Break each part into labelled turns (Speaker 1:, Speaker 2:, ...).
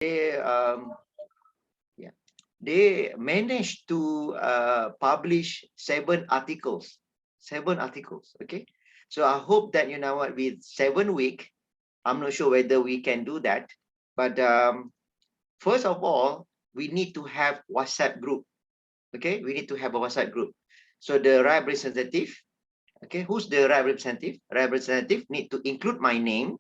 Speaker 1: they yeah, they managed to publish 7 articles. 7 articles. Okay. So I hope that you know what, with 7 weeks, I'm not sure whether we can do that. But first of all, we need to have WhatsApp group. Okay, we need to have a WhatsApp group. So the representative, okay, who's the representative? Representative need to include my name,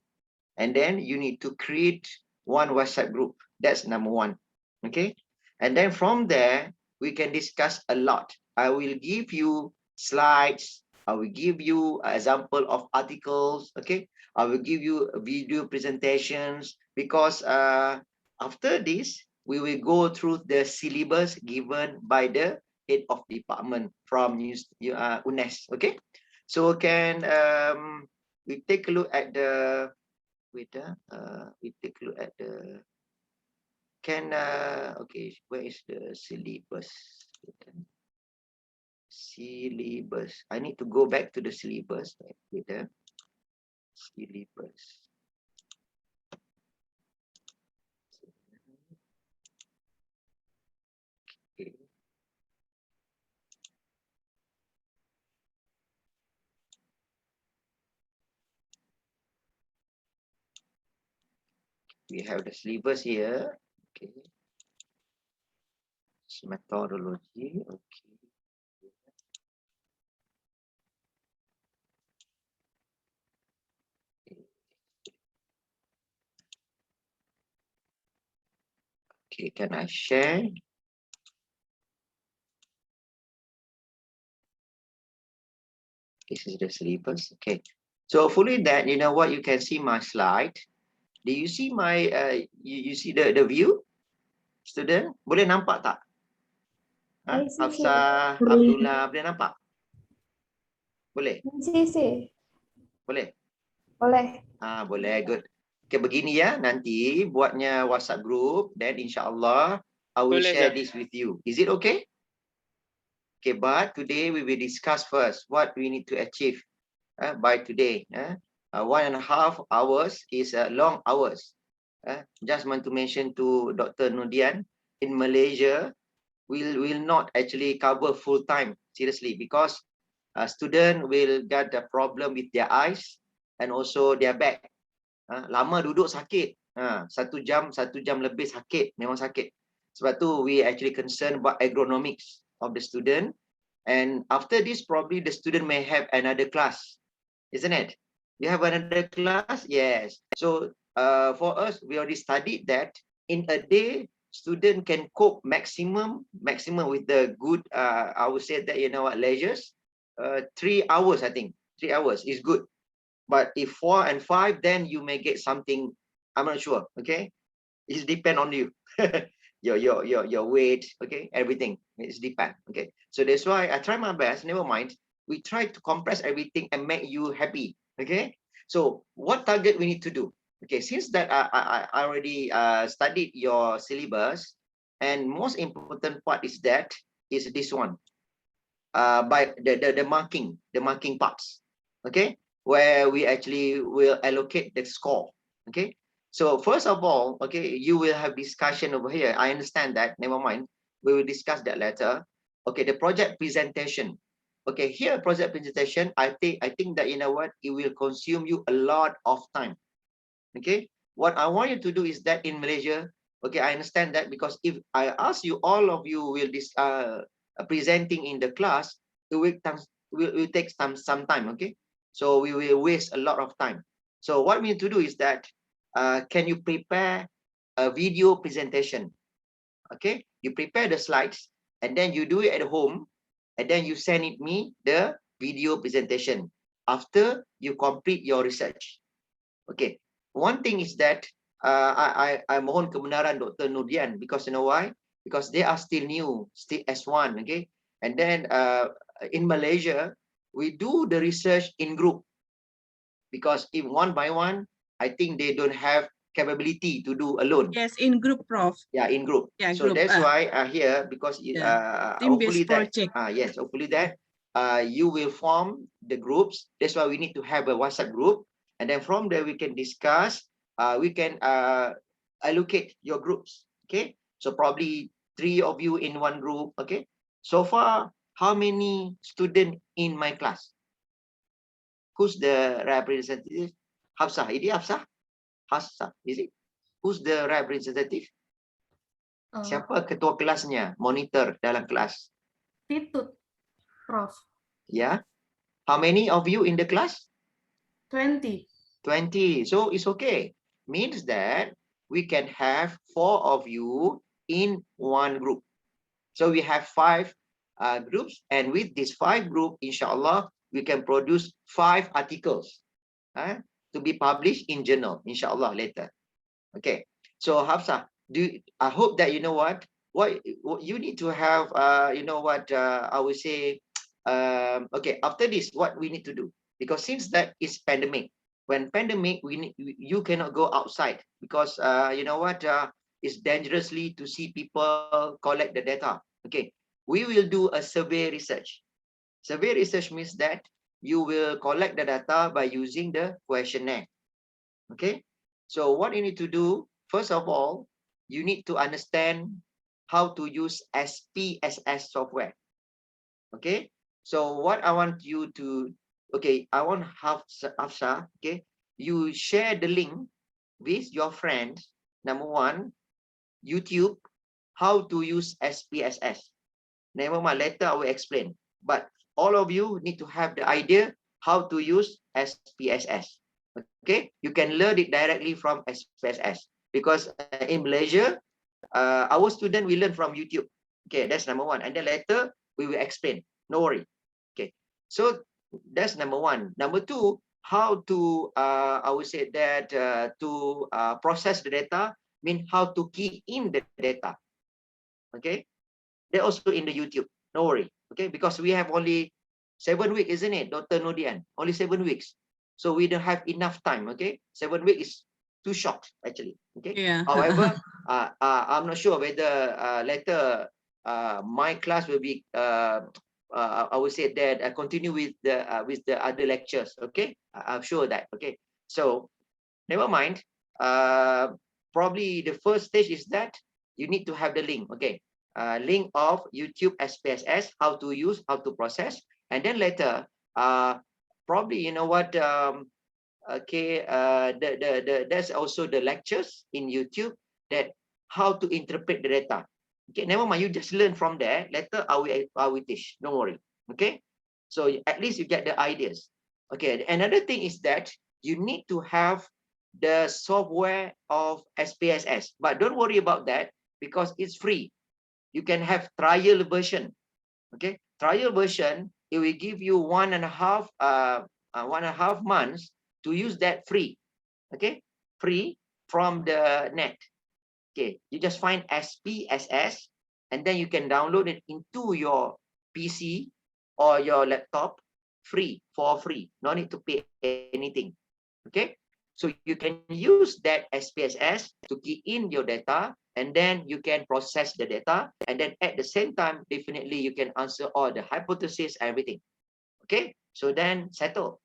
Speaker 1: and then you need to create one WhatsApp group. That's number one. Okay, and then from there we can discuss a lot. I will give you slides. I will give you an example of articles. Okay, I will give you video presentations, because after this we will go through the syllabus given by the head of department from UNES. Okay, so can we take a look at the we take a look at the okay, where is the syllabus? Syllabus, I need to go back to the syllabus. With the syllabus, okay. We have the syllabus here. Okay, it's methodology. Okay, okay, can I share? This is the syllabus. Okay, so hopefully that you know what, you can see my slide. Do you see my you see the view, student? Boleh nampak tak? Hafsah, Abdullah, boleh nampak? Boleh? Boleh?
Speaker 2: Boleh.
Speaker 1: Boleh, good. Okay, begini ya, nanti buatnya WhatsApp group, then insyaAllah I will share this with you. Is it okay? Okay, but today we will discuss first what we need to achieve by today. 1.5 hours is long hours. Just want to mention to Dr. Nudian, in Malaysia, will not actually cover full time, seriously, because a student will get a problem with their eyes and also their back. Lama duduk sakit, 1 jam lebih sakit, memang sakit. Sebab tu we actually concerned about ergonomics of the student, and after this probably the student may have another class, isn't it? You have another class? Yes. So for us, we already studied that in a day student can cope maximum with the good I would say that you know what, leisures 3 hours. I think 3 hours is good, but if 4 and 5, then you may get something, I'm not sure. Okay, it depend on you. your weight, okay, everything it's depend. Okay, so that's why I try my best. Never mind, we try to compress everything and make you happy. Okay, so what target we need to do? Okay, since that I already studied your syllabus, and most important part is this one, by the marking parts. Okay, where we actually will allocate the score. Okay, so first of all, okay, you will have discussion over here. I understand that, never mind, we will discuss that later. Okay, the project presentation. Okay, here project presentation, I think that you know what, it will consume you a lot of time. Okay, what I want you to do is that in Malaysia, okay, I understand that, because if I ask you, all of you will presenting in the class, it will take some time. Okay, so we will waste a lot of time. So what we need to do is that can you prepare a video presentation? Okay, you prepare the slides and then you do it at home, and then you send it me the video presentation after you complete your research. Okay, one thing is that I mohon kebenaran Dr. Nudian, because you know why? Because they are still new, still S1. Okay, and then in Malaysia we do the research in group, because if one by one, I think they don't have capability to do alone.
Speaker 2: Yes, in group, Prof.
Speaker 1: Yeah, in group.
Speaker 2: Yeah,
Speaker 1: so
Speaker 2: group,
Speaker 1: that's why here, because hopefully
Speaker 2: team-based
Speaker 1: that
Speaker 2: project.
Speaker 1: yes, hopefully that you will form the groups. That's why we need to have a WhatsApp group, and then from there we can discuss. We can allocate your groups. Okay, so probably 3 of you in one group. Okay, so far, how many students in my class? Who's the representative? Hafsah, is it Hafsah? Hafsah, is it? Who's the representative? Siapa ketua kelasnya, monitor dalam kelas?
Speaker 2: Titut, Prof.
Speaker 1: Yeah. How many of you in the class?
Speaker 2: 20.
Speaker 1: 20. So it's okay. Means that we can have 4 of you in one group. So we have 5 groups, and with this 5 group, inshallah, we can produce 5 articles to be published in journal, inshallah, later. Okay. So Hafsah, I hope that you know what you need to have. You know what I would say. Okay. After this, what we need to do, because since that is pandemic, when pandemic, you cannot go outside because you know what it's dangerously to see people collect the data. Okay. We will do a survey research. Survey research means that you will collect the data by using the questionnaire. Okay. So what you need to do, first of all, you need to understand how to use SPSS software. Okay. So what I want you to, okay, I want Hafsah, okay, you share the link with your friends. Number 1, YouTube, how to use SPSS. Never mind, later I will explain. But all of you need to have the idea how to use SPSS. Okay, you can learn it directly from SPSS because in Malaysia, our student will learn from YouTube. Okay, that's number 1, and then later we will explain. No worry. Okay, so that's number 1. Number 2, how to I would say that to process the data, mean how to key in the data. Okay, they're also in the YouTube. No worry. Okay, because we have only 7 weeks, isn't it, Dr. Nodian? Only 7 weeks. So we don't have enough time. Okay, 7 weeks is too short, actually. Okay.
Speaker 2: Yeah.
Speaker 1: However, I'm not sure whether later my class will be. I would say that continue with the other lectures. Okay, I'm sure that. Okay, so never mind. Probably the first stage is that you need to have the link. Okay, link of YouTube SPSS, how to use, how to process, and then later, probably you know what. Okay, there's also the lectures in YouTube that how to interpret the data. Okay, never mind. You just learn from there. Later, I will teach. Don't worry. Okay, so at least you get the ideas. Okay, another thing is that you need to have the software of SPSS, but don't worry about that because it's free. You can have trial version. Okay, trial version, it will give you 1.5 months to use that free. Okay, free from the net. Okay, you just find SPSS and then you can download it into your PC or your laptop for free. No need to pay anything. Okay, so you can use that SPSS to key in your data, and then you can process the data, and then at the same time, definitely you can answer all the hypotheses, everything. Okay, so then settle.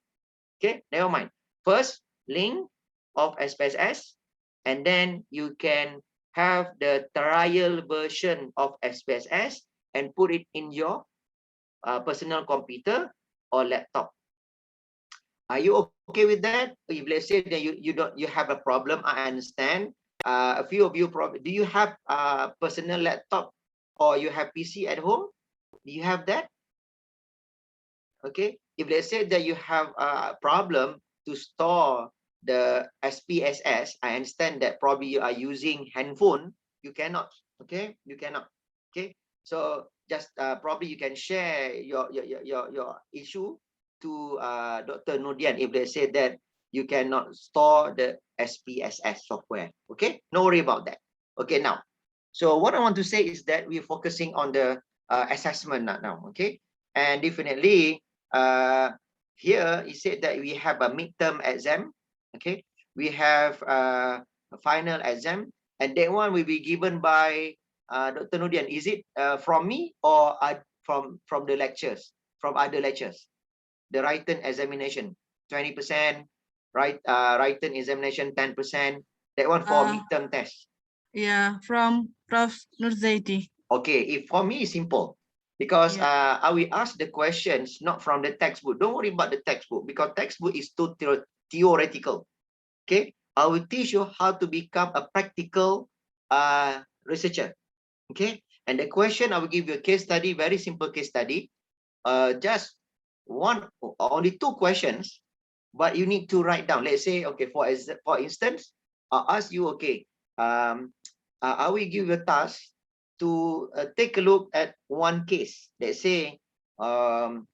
Speaker 1: Okay, never mind. First, link of SPSS, and then you can have the trial version of SPSS and put it in your personal computer or laptop. Are you okay with that? If let's say that you have a problem, I understand. A few of you probably, do you have a personal laptop or you have PC at home? Do you have that? Okay. If let's say that you have a problem to store the SPSS, I understand that probably you are using handphone. You cannot. Okay, you cannot. Okay. So just probably you can share your issue to Dr. Nodian if they say that you cannot store the SPSS software. Okay, no worry about that. Okay, now, so what I want to say is that we're focusing on the assessment now. Okay, and definitely here he said that we have a midterm exam. Okay, we have a final exam, and that one will be given by Dr. Nodian. Is it from me or from the lectures, from other lectures? The written examination, 20%, written examination 10%, That one for midterm test.
Speaker 3: Yeah, from Prof. Nurzaiti.
Speaker 1: Okay, if for me it's simple. Because I will ask the questions not from the textbook. Don't worry about the textbook because textbook is too theoretical. Okay, I will teach you how to become a practical researcher. Okay, and the question I will give you a case study, very simple case study. Just only 2 questions, but you need to write down. Let's say, okay, for instance, I'll ask you, okay, I will give you a task to take a look at one case. Let's say in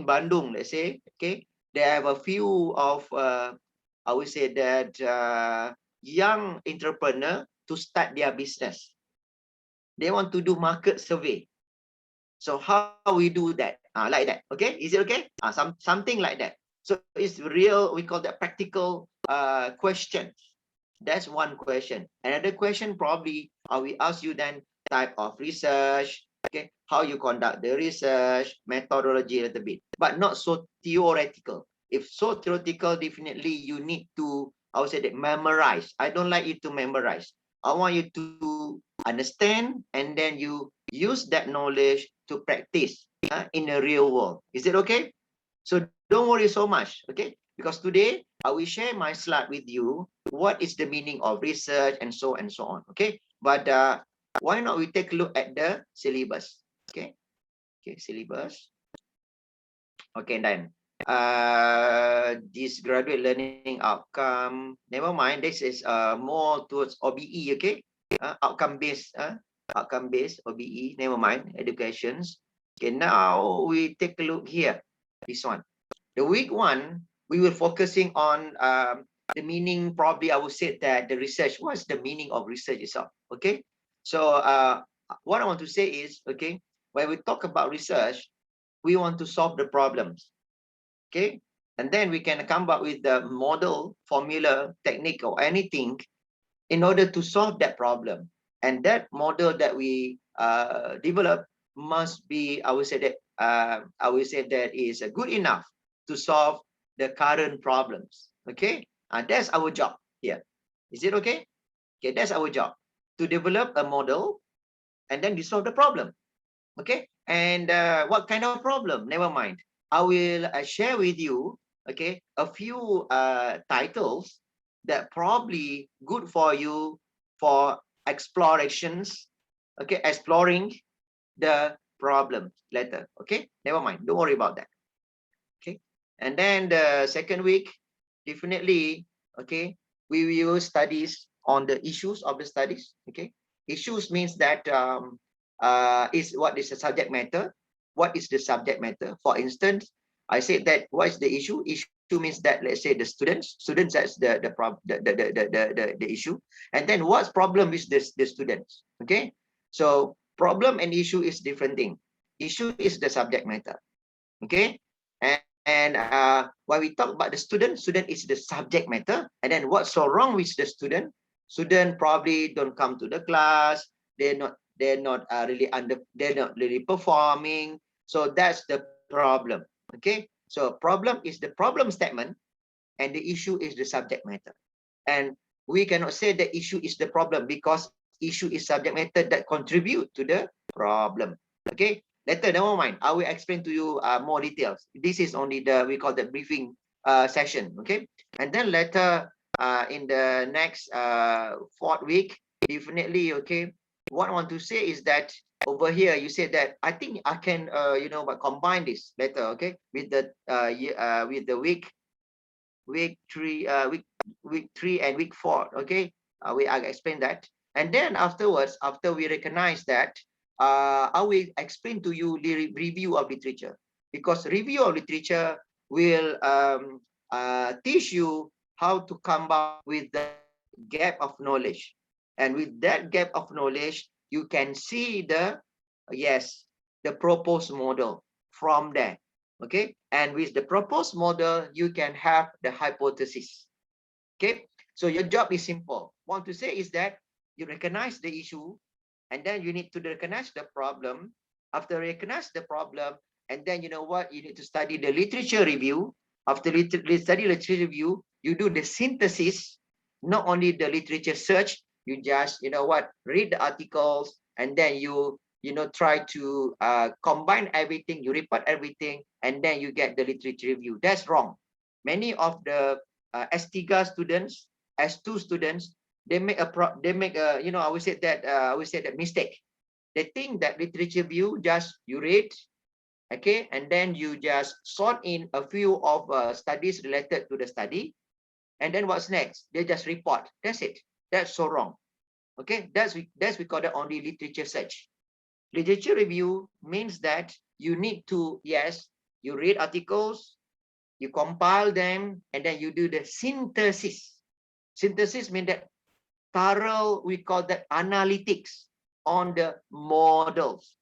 Speaker 1: Bandung, let's say, okay, they have a few of I would say that young entrepreneur to start their business. They want to do market survey. So how we do that? Like that. Okay, is it okay? Something like that. So it's real. We call that practical question. That's one question. Another question probably we ask you then type of research, okay, how you conduct the research, methodology a little bit, but not so theoretical. If so theoretical, definitely you need to, I would say that memorize. I don't like you to memorize. I want you to understand and then you use that knowledge to practice in the real world. Is it okay? So don't worry so much, okay? Because today I will share my slide with you. What is the meaning of research and so on, okay? But why not we take a look at the syllabus, okay? Okay, syllabus. Okay, then this graduate learning outcome. Never mind. This is more towards OBE, okay? Outcome based OBE. Never mind. Educations. Okay, now we take a look here. This one. The week 1, we were focusing on the meaning. Probably I would say that the research. What's the meaning of research itself? Okay. So what I want to say is, okay, when we talk about research, we want to solve the problems. Okay. And then we can come up with the model, formula, technique, or anything in order to solve that problem. And that model that we develop must be, I would say that is good enough to solve the current problems. Okay, and that's our job here. Is it okay? Okay, that's our job, to develop a model and then resolve the problem. Okay, and what kind of problem? Never mind. I will share with you, okay, a few titles that probably good for you for explorations, okay, exploring the problem later. Okay, never mind. Don't worry about that. Okay, and then the second week, definitely, okay, we will studies on the issues of the studies. Okay, issues means that is what is the subject matter. What is the subject matter? For instance, I said that what is the issue? Issue means that, let's say, the students that's the issue, and then what's problem with the students. Okay, so problem and issue is different thing. Issue is the subject matter. Okay, and when we talk about the student is the subject matter, and then what's so wrong with the student probably don't come to the class, they're not really performing. So that's the problem. Okay, so problem is the problem statement and the issue is the subject matter, and we cannot say the issue is the problem because issue is subject matter that contribute to the problem. Okay, later, never mind, I will explain to you more details. This is only we call the briefing session. Okay, and then later in the next 4th week, definitely, okay, what I want to say is that over here you said that I think I can but combine this later, okay, with the week 3 week 3 and week 4. Okay, I'll explain that, and then afterwards, after we recognize that, I will explain to you the review of literature, because review of literature will teach you how to come up with the gap of knowledge, and with that gap of knowledge you can see the proposed model from there. Okay, and with the proposed model you can have the hypothesis. Okay, so your job is simple. Want to say is that you recognize the issue, and then you need to recognize the problem. After recognize the problem, and then you know what, you need to study the literature review. After study literature review, you do the synthesis, not only the literature search, you just, read the articles, and then you try to combine everything, you report everything, and then you get the literature review. That's wrong. Many of the S3 students, S2 students, they make a I would say that mistake. They think that literature review, just you read, okay, and then you just sort in a few of studies related to the study, and then what's next? They just report. That's it. That's so wrong. Okay, that's we call that only literature search. Literature review means that you need to, yes, you read articles, you compile them, and then you do the synthesis. Synthesis means that thorough, we call that analytics on the models.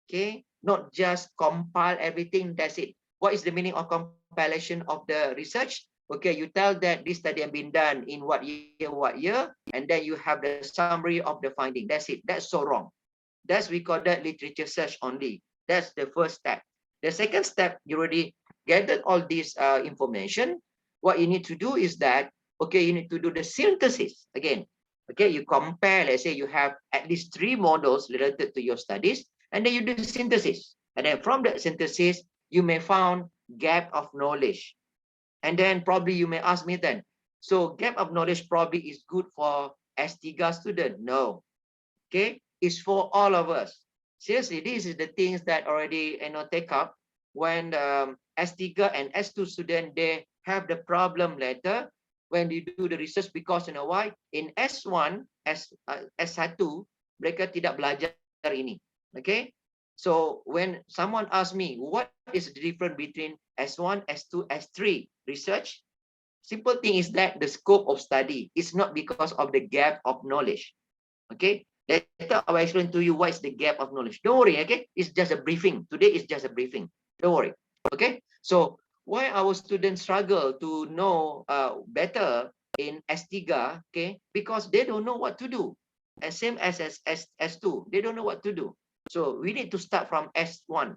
Speaker 1: Okay, not just compile everything, that's it. What is the meaning of compilation of the research? Okay, you tell that this study has been done in what year, and then you have the summary of the finding. That's it. That's so wrong. That's we call that literature search only. That's the first step. The second step, you already gathered all this information. What you need to do is that, okay, you need to do the synthesis again. Okay, you compare, let's say you have at least 3 models related to your studies, and then you do the synthesis. And then from that synthesis, you may found gap of knowledge. And then probably you may ask me then, so gap of knowledge probably is good for S3 student? No. Okay, it's for all of us. Seriously, this is the things that already take up when S3 and S2 student, they have the problem later when they do the research, because why? In S1, S1, mereka tidak belajar ini. Okay, so when someone asks me what is the difference between S1, S2, S3 research, simple thing is that the scope of study is not because of the gap of knowledge. Okay, later I will explain to you what is the gap of knowledge. Don't worry, okay, it's just a briefing. Today is just a briefing. Don't worry. Okay, so why our students struggle to know better in S3, okay, because they don't know what to do. And same as S2, they don't know what to do. So we need to start from S1.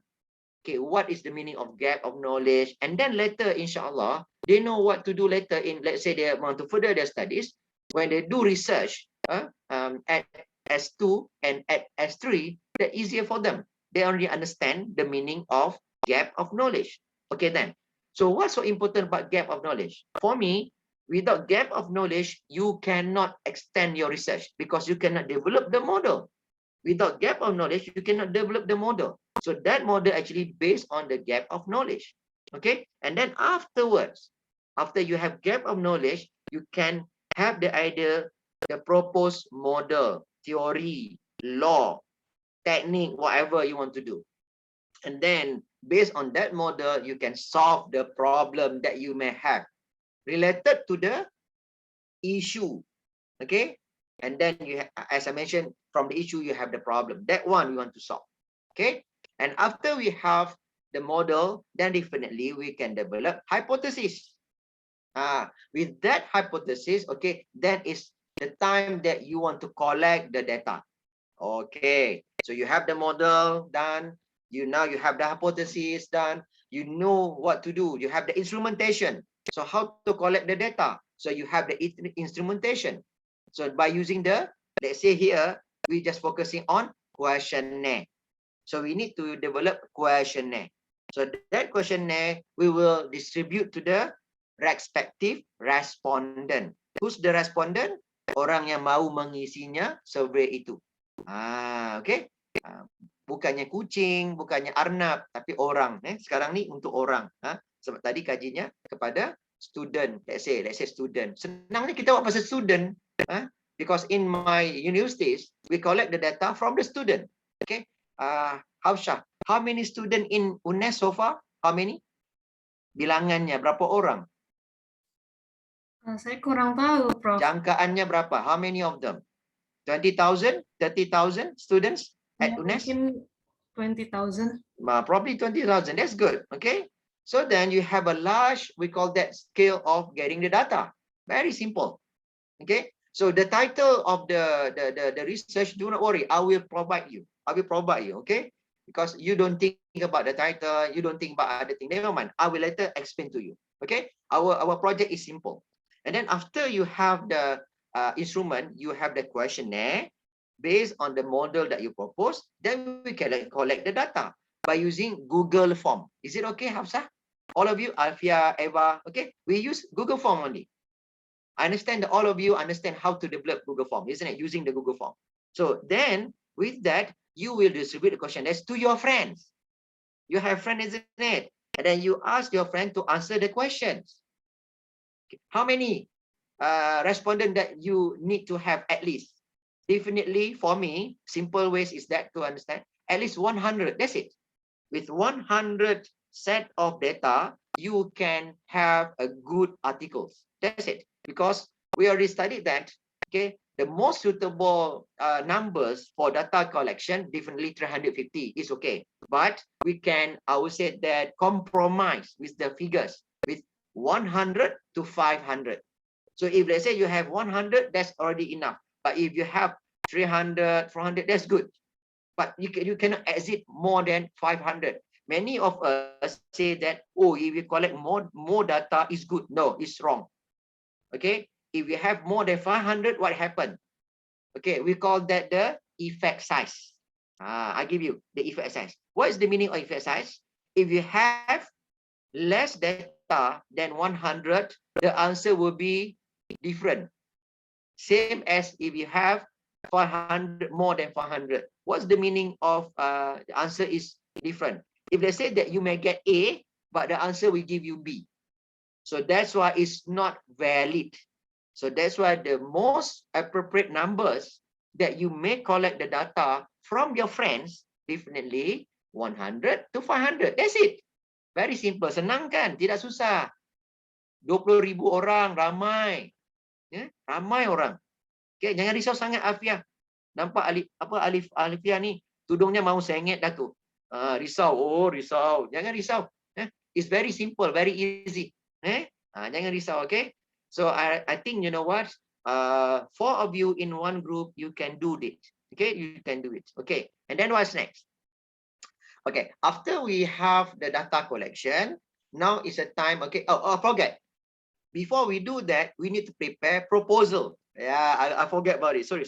Speaker 1: Okay, what is the meaning of gap of knowledge? And then later, inshallah, they know what to do later in, let's say they want to further their studies. When they do research at S2 and at S3, they're easier for them. They already understand the meaning of gap of knowledge. Okay then. So what's so important about gap of knowledge? For me, without gap of knowledge, you cannot extend your research because you cannot develop the model. Without gap of knowledge, you cannot develop the model. So that model actually based on the gap of knowledge. Okay, and then afterwards, after you have gap of knowledge, you can have the idea, the proposed model, theory, law, technique, whatever you want to do. And then based on that model, you can solve the problem that you may have related to the issue. Okay, and then you have, as I mentioned, from the issue you have the problem. That one we want to solve. Okay, and after we have the model, then definitely we can develop hypothesis. With that hypothesis, okay, that is the time that you want to collect the data. Okay, so you have the model done, now you have the hypothesis done, you know what to do, you have the instrumentation. So how to collect the data? So you have the instrumentation. So by using the, let's say here, we just focusing on questionnaire. So we need to develop questionnaire. So that questionnaire, we will distribute to the respective respondent. Who's the respondent? Orang yang mau mengisinya survey itu. Okay. Bukannya kucing, bukannya arnab, tapi orang. Sekarang ni untuk orang. Sebab tadi kajinya kepada student. Let's say student. Senangnya kita buat pasal student. Because in my universities, we collect the data from the student. Okay. Hafsah, how many students in UNES so far? How many? Bilangannya berapa orang?
Speaker 2: Saya kurang tahu, Prof.
Speaker 1: Jangkaannya berapa? How many of them? 20,000? 30,000 students at UNES?
Speaker 2: Mungkin 20,000.
Speaker 1: Probably 20,000. That's good. Okay. So then you have a large, we call that scale of getting the data. Very simple. Okay. So the title of the research, do not worry. I will provide you. Okay. Because you don't think about the title, you don't think about other things. Never mind. I will later explain to you. Okay. Our project is simple. And then after you have the instrument, you have the questionnaire. Based on the model that you propose, then we can collect the data by using Google form. Is it okay, Hafsah? All of you, Alfia, Eva, okay? We use Google form only. I understand that all of you understand how to develop Google form, isn't it? Using the Google form. So then with that, you will distribute the questionnaires to your friends. You have friends, isn't it? And then you ask your friend to answer the questions. Okay. How many respondents that you need to have at least? Definitely for me, simple ways is that to understand at least 100. That's it. With 100 set of data, you can have a good articles. That's it. Because we already studied that. Okay, the most suitable numbers for data collection, definitely 350 is okay. But we can, I would say that compromise with the figures with 100 to 500. So if let's say you have 100, that's already enough. But if you have 300, 400, that's good. But you cannot exceed more than 500. Many of us say that, oh, if you collect more data is good. No, it's wrong. Okay, if you have more than 500, what happened? Okay, we call that the effect size. I give you the effect size. What is the meaning of effect size? If you have less data than 100, the answer will be different. Same as if you have 500, more than 500. What's the meaning of the answer is different? If they say that you may get A, but the answer will give you B. So that's why it's not valid. So that's why the most appropriate numbers that you may collect the data from your friends, definitely 100 to 500. That's it. Very simple. Senang kan? Tidak susah. 20,000 orang, ramai. Ya, ramai orang. Okay, jangan risau sangat Alfia. Nampak Alfia ni tudungnya mau sengit dah tu. Risau, risau. Jangan risau. It's very simple, very easy. Jangan risau, okay? So I think you know what? 4 of you in one group, you can do it. Okay, you can do it. Okay, and then what's next? Okay, after we have the data collection, now is a time. Okay, forget. Before we do that, we need to prepare proposal. Yeah, I forget about it. Sorry.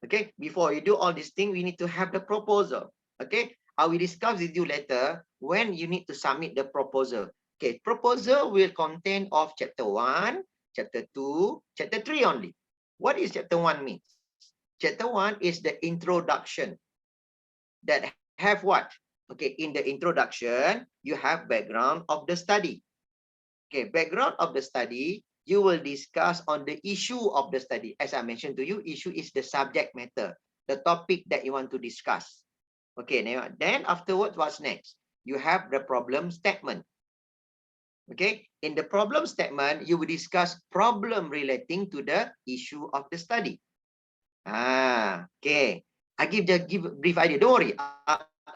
Speaker 1: Okay, before we do all this thing, we need to have the proposal. Okay, I will discuss with you later when you need to submit the proposal. Okay, proposal will contain of chapter 1, chapter 2, chapter 3 only. What is chapter 1 means? Chapter 1 is the introduction that have what? Okay, in the introduction, you have background of the study. Okay, background of the study, you will discuss on the issue of the study. As I mentioned to you, issue is the subject matter, the topic that you want to discuss. Okay, then afterwards, what's next? You have the problem statement. Okay, in the problem statement, you will discuss problem relating to the issue of the study. Okay. I give brief idea. Don't worry.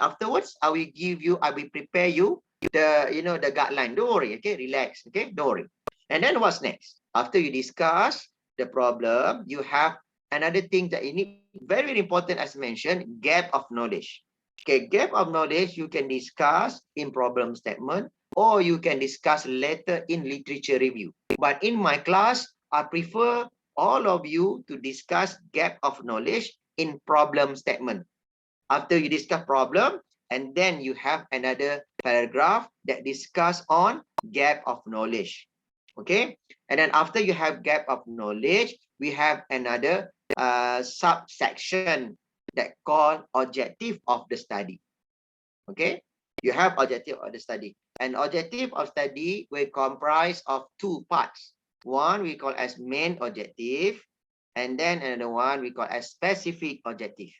Speaker 1: Afterwards, I will prepare you the guideline. Don't worry. Okay, relax. Okay, don't worry. And then what's next? After you discuss the problem, you have another thing that you need, very important as mentioned, gap of knowledge. Okay, gap of knowledge you can discuss in problem statement, or you can discuss later in literature review. But in my class, I prefer all of you to discuss gap of knowledge in problem statement. After you discuss problem, and then you have another paragraph that discuss on gap of knowledge. Okay, and then after you have gap of knowledge, we have another subsection that called objective of the study. Okay, you have objective of the study, and objective of study will comprise of 2 parts. One we call as main objective, and then another one we call as specific objective.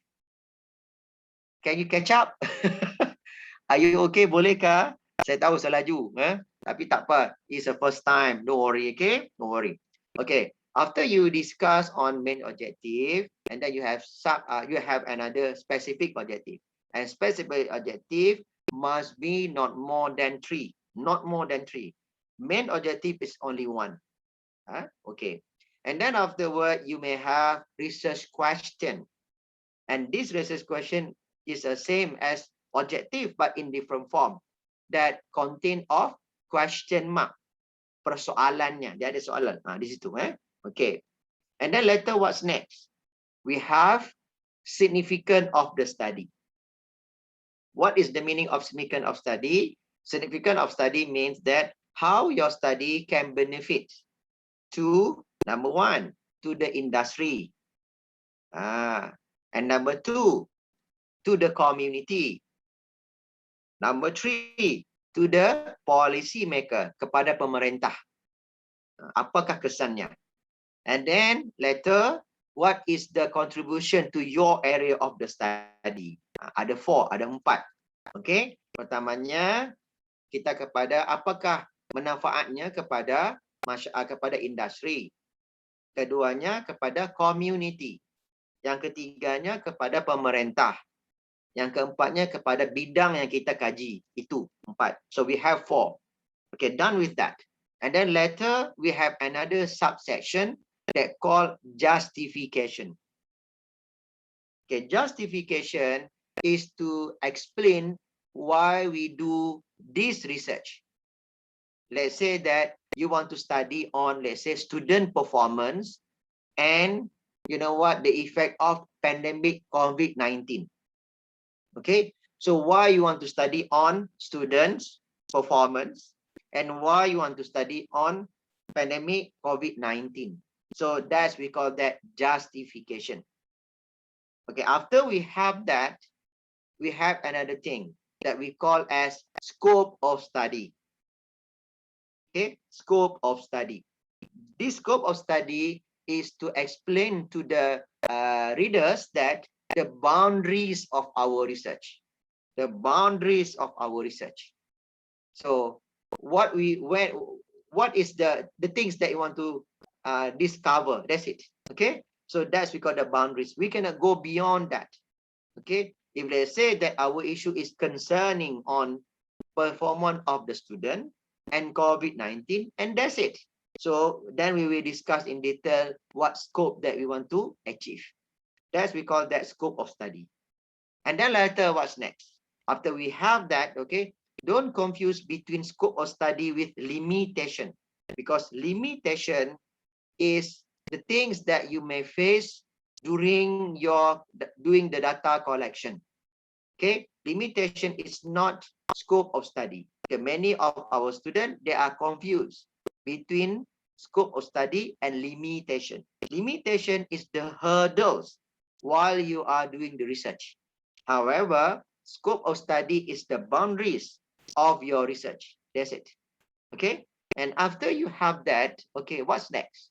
Speaker 1: Can you catch up? Are you okay? Bolehkah? Saya tahu saya laju, tapi tak apa. It's the first time. Don't worry, okay? Don't worry. Okay. After you discuss on main objective, and then you have another specific objective. And specific objective must be not more than 3. Not more than 3. Main objective is only 1. Okay. And then afterward, you may have research question. And this research question is the same as objective, but in different form, that contain of question mark. persoalannya. Dia ada soalan. Di situ. Okay. And then later what's next? We have significance of the study. What is the meaning of significance of study? Significance of study means that how your study can benefit to, number one, to the industry. And number two, to the community. Number three, to the policy maker, kepada pemerintah. Apakah kesannya? And then later, what is the contribution to your area of the study? Ada 4, ada 4. Okay. Pertamanya, kita kepada apakah manfaatnya kepada kepada industri. Keduanya kepada community. Yang ketiganya kepada pemerintah. Yang keempatnya kepada bidang yang kita kaji. Itu 4. So we have 4. Okay, done with that. And then later we have another subsection that called justification. Okay, justification is to explain why we do this research. Let's say that you want to study on, let's say, student performance and you know what, the effect of pandemic COVID-19. Okay, so why you want to study on students performance and why you want to study on pandemic COVID-19. So that's, we call that justification. Okay, after we have that, we have another thing that we call as scope of study. Okay, scope of study. This scope of study is to explain to the readers that the boundaries of our research. The boundaries of our research. So what is the things that you want to discover? That's it. Okay, so that's we call the boundaries. We cannot go beyond that. Okay, if they say that our issue is concerning on performance of the student and COVID-19, and that's it. So then we will discuss in detail what scope that we want to achieve. That's we call that scope of study. And then later, what's next? After we have that, okay, don't confuse between scope of study with limitation, because limitation is the things that you may face during doing the data collection. Okay, limitation is not scope of study. Okay, many of our students, they are confused between scope of study and limitation. Limitation is the hurdles while you are doing the research. However, scope of study is the boundaries of your research. That's it. Okay, and after you have that, okay, what's next?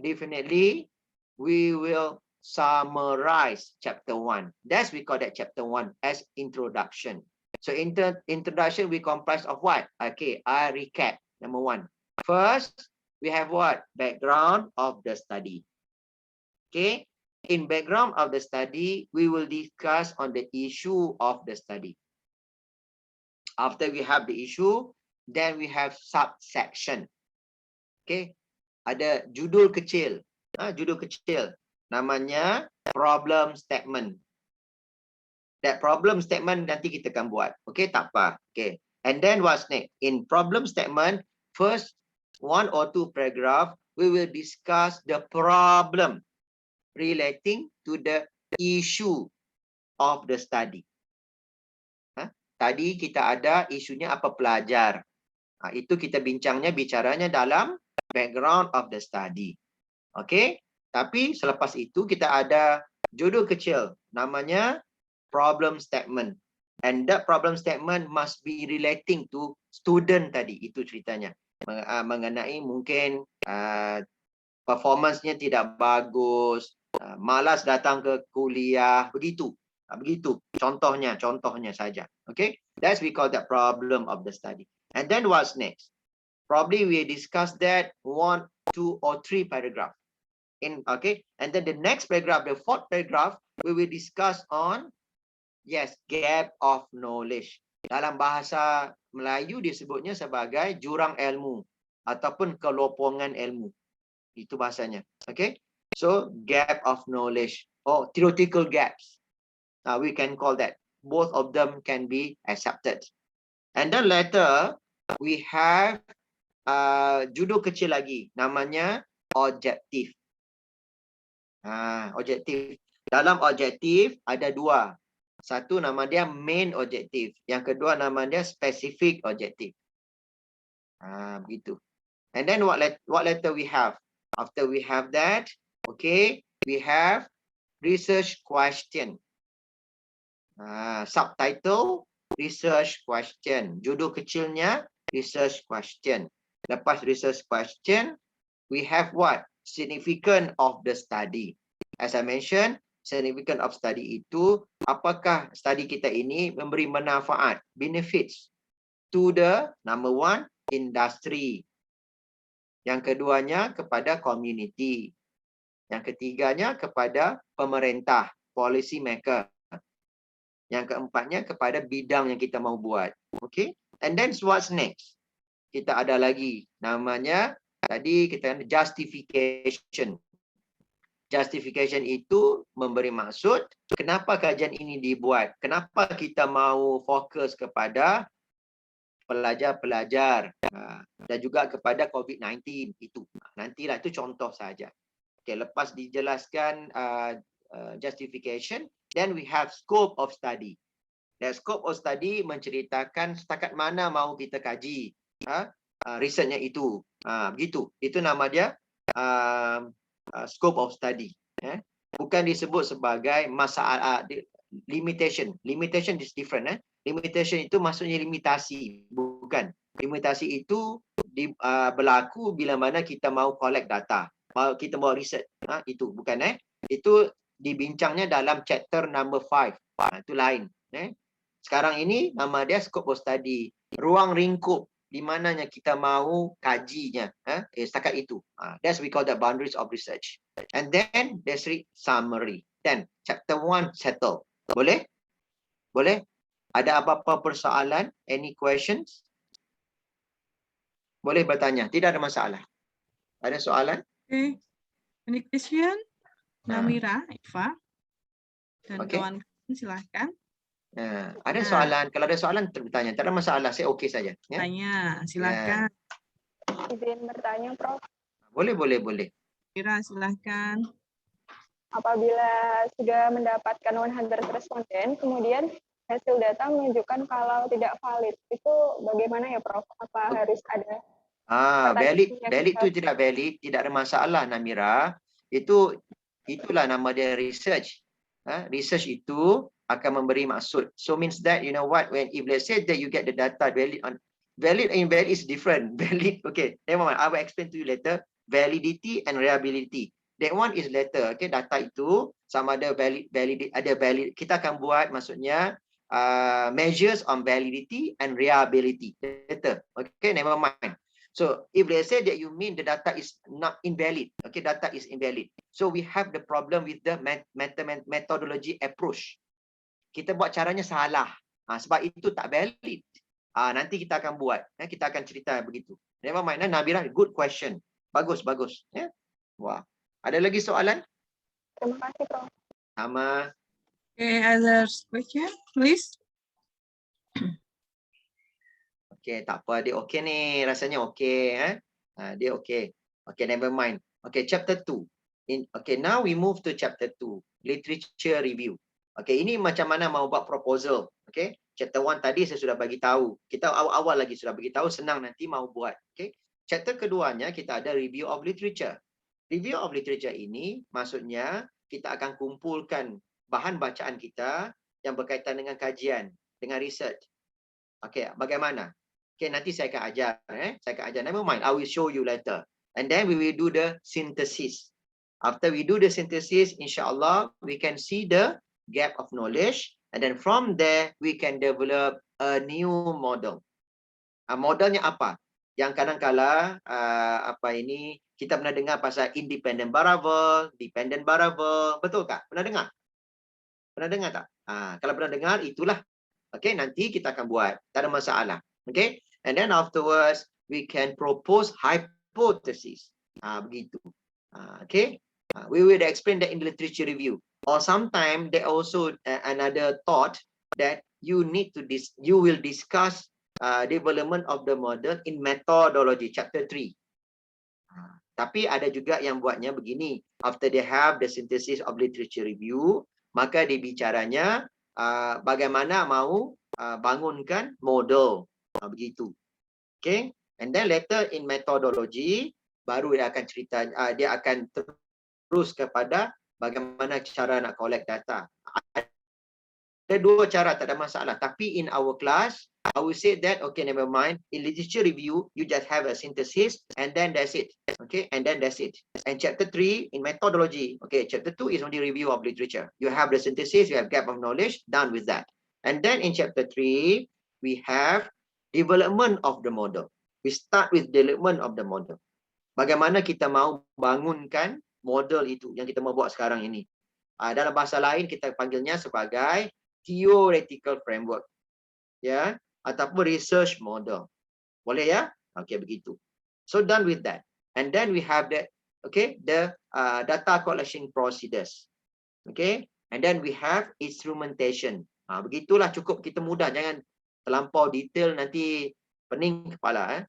Speaker 1: Definitely, we will summarize chapter 1. That's we call that chapter 1 as introduction. So introduction we comprise of what? Okay, I recap. Number 1. First, we have what? Background of the study. Okay, in background of the study, we will discuss on the issue of the study. After we have the issue, then we have subsection. Okay, ada judul kecil. Judul kecil. Namanya problem statement. That problem statement nanti kita akan buat. Okay, tak apa. Okay. And then what's next? In problem statement, first 1 or 2 paragraph, we will discuss the problem relating to the issue of the study. Tadi kita ada isunya apa pelajar. Itu kita bicaranya dalam background of the study. Okay. Tapi selepas itu kita ada judul kecil namanya problem statement. And that problem statement must be relating to student tadi. Itu ceritanya. Mengenai mungkin performance-nya tidak bagus, malas datang ke kuliah, begitu. Begitu. Contohnya saja. Okay. That's we call that problem of the study. And then what's next? Probably we discuss that 1, 2, or 3 paragraph. Okay, and then the next paragraph, the 4th paragraph, we will discuss on, yes, gap of knowledge. Dalam bahasa Melayu disebutnya sebagai jurang ilmu ataupun kelopongan ilmu. Itu bahasanya. Okay, so gap of knowledge or theoretical gaps. We can call that. Both of them can be accepted. And then later we have judul kecil lagi, namanya objektif. Objektif. Dalam objektif ada dua. Satu nama dia main objektif. Yang kedua nama dia specific objektif. Begitu. And then what letter we have? After we have that, okay, we have research question. Subtitle research question. Judul kecilnya research question. Lepas research question, we have what? Significance of the study. As I mentioned, significance of study itu apakah study kita ini memberi manfaat, benefits to the number one, industry. Yang keduanya kepada community. Yang ketiganya kepada pemerintah, policy maker. Yang keempatnya kepada bidang yang kita mau buat. Okay? And then what's next? Kita ada lagi namanya tadi kita justification. Justification itu memberi maksud kenapa kajian ini dibuat. Kenapa kita mau fokus kepada pelajar-pelajar dan juga kepada COVID-19 itu. Nantilah, itu contoh saja. Okay, lepas dijelaskan justification, then we have scope of study. The scope of study menceritakan setakat mana mau kita kaji risetnya itu. Begitu. Itu nama dia scope of study. Bukan disebut sebagai masalah limitation. Limitation is different. Limitation itu maksudnya limitasi, bukan. Limitasi itu berlaku bila mana kita mau collect data, kita mau research. Itu bukan. Itu dibincangnya dalam chapter number 5. Itu lain. Sekarang ini nama dia scope of study, ruang lingkup di mananya kita mau kajinya. Setakat itu. That's we call the boundaries of research. And then there's summary. Then chapter 1 settle. Boleh? Boleh? Ada apa-apa persoalan? Any questions? Boleh bertanya. Tidak ada masalah. Ada soalan?
Speaker 3: Okay. Any question? Namira, Eva, dan kawan silahkan.
Speaker 1: Ada soalan? Kalau ada soalan, bertanya. Tak ada masalah. Saya okey saja.
Speaker 3: Tanya, silahkan.
Speaker 4: Izin bertanya, Prof.
Speaker 1: Boleh.
Speaker 3: Namira, silahkan.
Speaker 4: Apabila sudah mendapatkan 100 responden, kemudian hasil data menunjukkan kalau tidak valid, itu bagaimana ya, Prof? Apa harus ada?
Speaker 1: Valid itu tidak valid, tidak ada masalah, Namira. Itulah nama dia research. Research itu akan memberi maksud. So means that, you know what, when if let's say that you get the data valid and invalid is different. Valid, okay, never mind. I will explain to you later. Validity and reliability. That one is later. Okay, data itu sama ada valid, ada valid. Kita akan buat maksudnya measures on validity and reliability later. Okay, never mind. So if they say that you mean the data is not invalid, okay, data is invalid. So we have the problem with the methodology approach. Kita buat caranya salah. Sebab itu tak valid. Nanti kita akan buat. Kita akan cerita begitu. Never mind. Nabila, good question. Bagus. Wah. Ada lagi soalan?
Speaker 4: Terima kasih, Prof.
Speaker 1: Sama.
Speaker 3: Okay, other question, please.
Speaker 1: Okay, tak apa. Dia okey ni. Rasanya okey. Dia okey. Okay, never mind. Okay, chapter 2. Okay, now we move to chapter 2. Literature review. Okay, ini macam mana mau buat proposal. Okay, chapter 1 tadi saya sudah bagi tahu. Kita awal-awal lagi sudah bagi tahu, senang nanti mau buat. Okay, chapter keduanya kita ada review of literature. Review of literature ini maksudnya kita akan kumpulkan bahan bacaan kita yang berkaitan dengan kajian, dengan research. Okay, bagaimana? Okay, nanti saya akan ajar. Saya akan ajar. Never mind, I will show you later. And then we will do the synthesis. After we do the synthesis, insyaAllah, we can see the gap of knowledge. And then from there, we can develop a new model. Modelnya apa? Yang kadang-kala kita pernah dengar pasal independent variable, dependent variable. Betul tak? Pernah dengar? Pernah dengar tak? Kalau pernah dengar, itulah. Okay, nanti kita akan buat. Tak ada masalah. Okay, and then afterwards, we can propose hypothesis. Begitu. Okay, we will explain that in literature review. Or sometimes there also another thought that you will discuss development of the model in methodology, chapter 3. Tapi ada juga yang buatnya begini. After they have the synthesis of literature review, maka dibicaranya bagaimana mau bangunkan model. Begitu. Okay. And then later in methodology, baru dia akan cerita, dia akan terus kepada bagaimana cara nak collect data. Ada dua cara, tak ada masalah. Tapi in our class, I will say that, okay, never mind. In literature review, you just have a synthesis and then that's it. Okay, and then that's it. And chapter 3 in methodology, okay, chapter 2 is only review of literature. You have the synthesis, you have gap of knowledge, done with that. And then in chapter 3, we have development of the model. We start with development of the model. Bagaimana kita mau bangunkan model itu yang kita mau buat sekarang ini. Dalam bahasa lain kita panggilnya sebagai theoretical framework. Ya, ataupun research model. Boleh ya? Okay, begitu. So done with that. And then we have the data collection procedures. Okay? And then we have instrumentation. Begitulah, cukup kita mudah, jangan terlampau detail nanti pening kepala,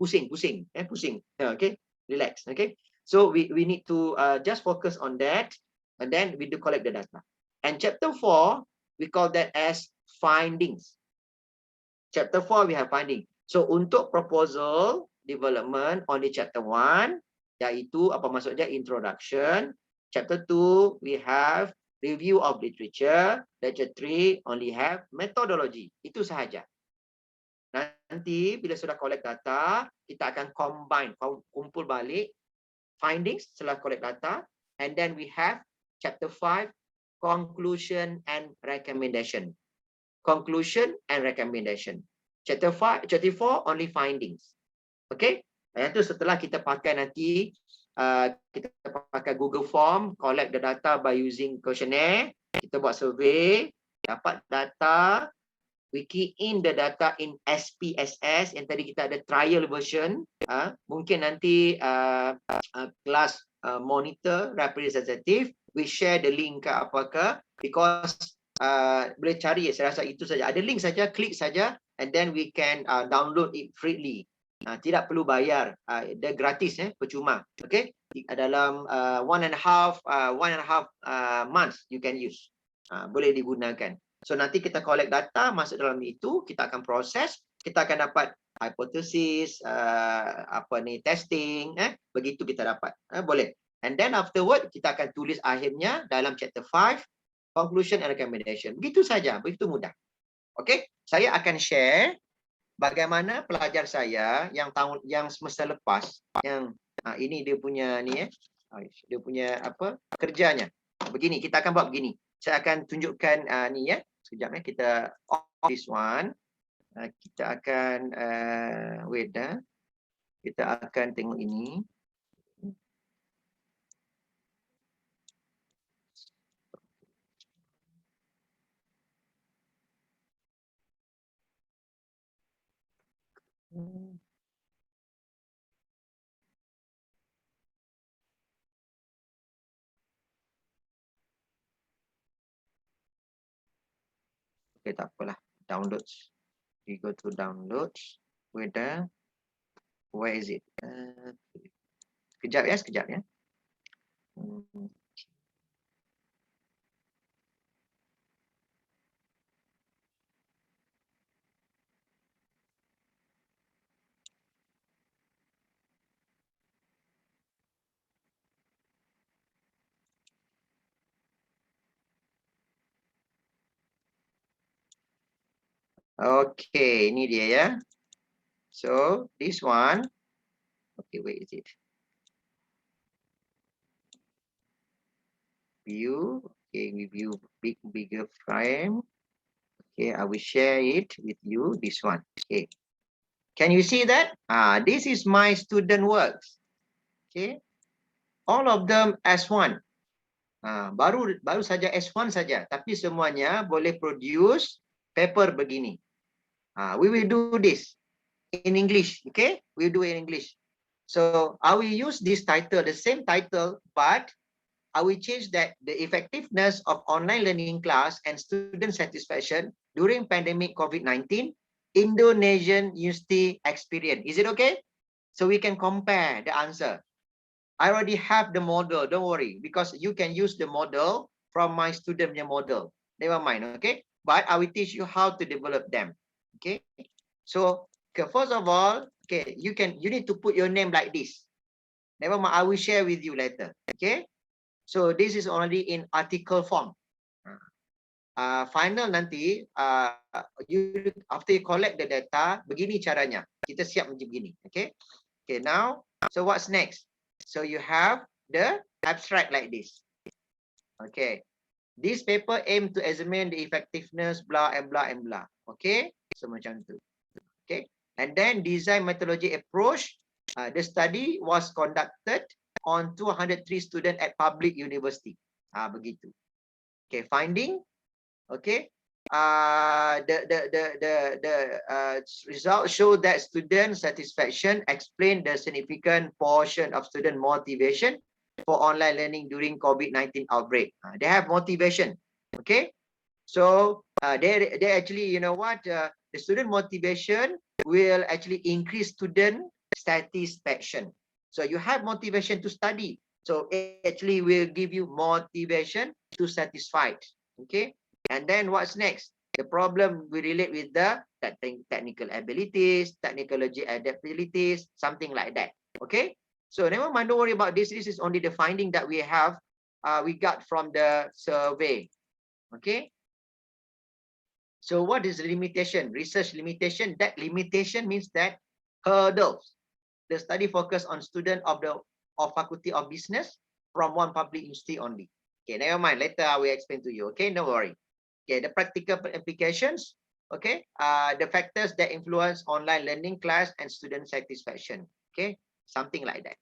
Speaker 1: pusing. Okay? Relax, okay? So we need to just focus on that, and then we do collect the data. And chapter 4, we call that as findings. Chapter 4, we have finding. So untuk proposal development on the chapter 1, iaitu apa maksudnya introduction. Chapter 2, we have review of literature. Chapter 3 only have methodology. Itu sahaja. Nanti bila sudah collect data, kita akan combine, kumpul balik findings setelah collect data, and then we have chapter 5, conclusion and recommendation. Conclusion and recommendation. Chapter 4 only findings. Okay? Itu setelah kita pakai nanti kita pakai Google Form, collect the data by using questionnaire, kita buat survey, dapat data, we key in the data in SPSS yang tadi kita ada trial version. Mungkin nanti kelas monitor representative, we share the link ke apakah, because boleh cari, saya rasa itu saja. Ada link saja, klik saja, and then we can download it freely. Tidak perlu bayar, dia gratis, percuma. Okay, dalam 1.5 months you can use, boleh digunakan. So nanti kita collect data, masuk dalam itu, kita akan proses, kita akan dapat hypothesis, testing, begitu kita dapat, boleh. And then afterward kita akan tulis akhirnya dalam chapter 5, conclusion and recommendation. Begitu saja, begitu mudah. Okay, saya akan share bagaimana pelajar saya yang semester lepas, yang ini dia punya ni, dia punya kerjanya. Begini, kita akan buat begini. Saya akan tunjukkan ni ya. Sekejap kita off this one. Kita akan wait kita akan tengok ini. Okay, tak apalah. Downloads. We go to downloads. Where is it? Sekejap ya. Okay, ini dia ya. So, this one. Okay, where is it? View. Okay, we view bigger frame. Okay, I will share it with you, this one. Okay. Can you see that? This is my student works. Okay. All of them S1. Baru saja S1 saja, tapi semuanya boleh produce paper begini. We will do this in English, okay? We do it in English. So I will use this title, the same title, but I will change that the effectiveness of online learning class and student satisfaction during pandemic COVID-19 Indonesian university experience. Is it okay? So we can compare the answer. I already have the model, don't worry, because you can use the model from my student model. Never mind, okay? But I will teach you how to develop them. Okay. So okay, first of all, okay, you need to put your name like this. Never mind, I will share with you later. Okay. So this is already in article form. Final nanti, you after you collect the data, begini caranya. Kita siap macam begini. Okay. Okay, now, so what's next? So you have the abstract like this. Okay. This paper aim to examine the effectiveness, blah and blah and blah. Okay. So macam tu. Okay. And then design methodology approach. The study was conducted on 203 students at public university. Begitu. Okay. Finding. Okay. The results show that student satisfaction explain the significant portion of student motivation for online learning during COVID-19 outbreak. They have motivation. Okay. So they actually, you know what, the student motivation will actually increase student satisfaction. So you have motivation to study. So it actually will give you motivation to satisfied. Okay. And then what's next? The problem we relate with the technical abilities, technology adaptabilities, something like that. Okay. So never mind, don't worry about this. This is only the finding that we have, we got from the survey. Okay. So what is limitation? Research limitation. That limitation means that hurdles. The study focus on student of the Faculty of Business from one public university only. Okay, never mind. Later I will explain to you. Okay, don't worry. Okay, the practical applications. Okay, the factors that influence online learning class and student satisfaction. Okay, something like that.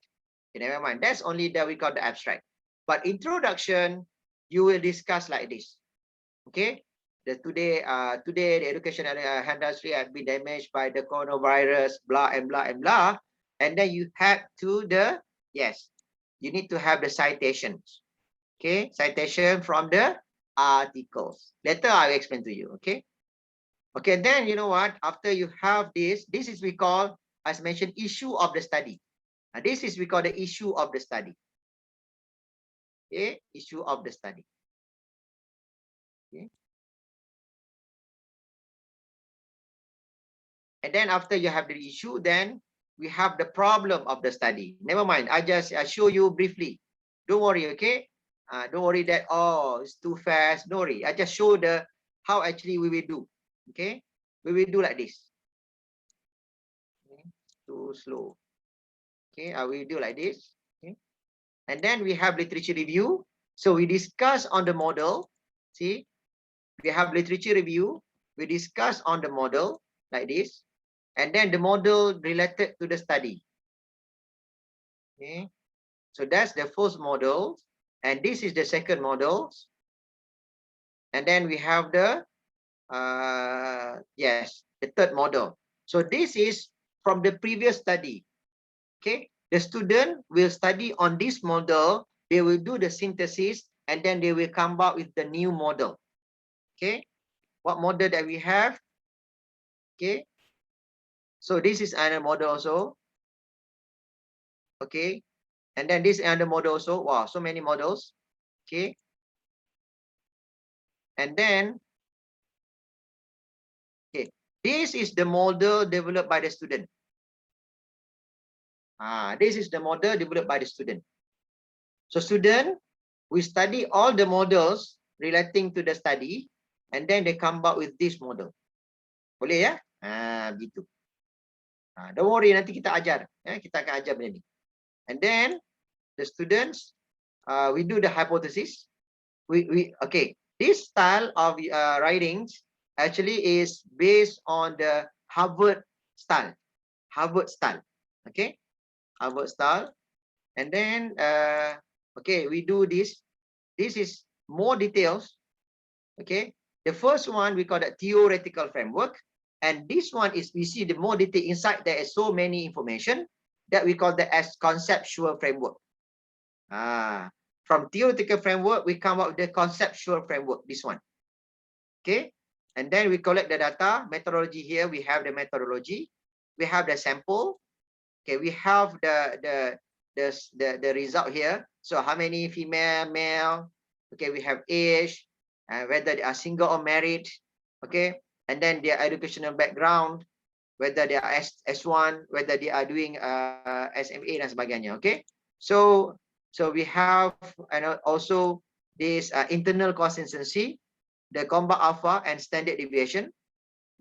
Speaker 1: Okay, never mind. That's only that we got the abstract. But introduction, you will discuss like this. Okay. Today the education industry has been damaged by the coronavirus, blah and blah and blah. And then you have to you need to have the citations. Okay, citation from the articles. Later I'll explain to you. Okay. Okay, then you know what? After you have this is we call, as mentioned, issue of the study. This is we call the issue of the study. Okay, issue of the study. Okay. And then after you have the issue, then we have the problem of the study. Never mind, I show you briefly. Don't worry, okay? Don't worry that, oh, it's too fast. Don't worry. I just show how actually we will do. Okay? We will do like this. Okay? Too slow. Okay, I will do like this. Okay? And then we have literature review. So we discuss on the model. See? We have literature review. We discuss on the model like this. And then the model related to the study. Okay, so that's the first model, and this is the second model. And then we have the the third model. So this is from the previous study. Okay, the student will study on this model. They will do the synthesis, and then they will come back with the new model. Okay, what model that we have? Okay. So this is another model also. Okay. And then this another model also. Wow, so many models. Okay. And then, okay, this is the model developed by the student. This is the model developed by the student. So student, we study all the models relating to the study, and then they come back with this model. Boleh ya? Gitu. Don't worry, nanti kita ajar. Kita akan ajar benda ni. And then the students, we do the hypothesis. Okay, this style of writings actually is based on the Harvard style. Harvard style. Okay, Harvard style. And then, okay, we do this. This is more details. Okay, the first one we call the theoretical framework. And this one is, we see the more detail inside. There is so many information that we call the as conceptual framework. From theoretical framework, we come up with the conceptual framework, this one. Okay. And then we collect the data. Methodology here, we have the methodology. We have the sample. Okay, we have the result here. So how many female, male? Okay, we have age, whether they are single or married. Okay, and then their educational background, whether they are S1, whether they are doing SMA dan sebagainya. Okay, so we have and also this internal consistency, the combat alpha and standard deviation.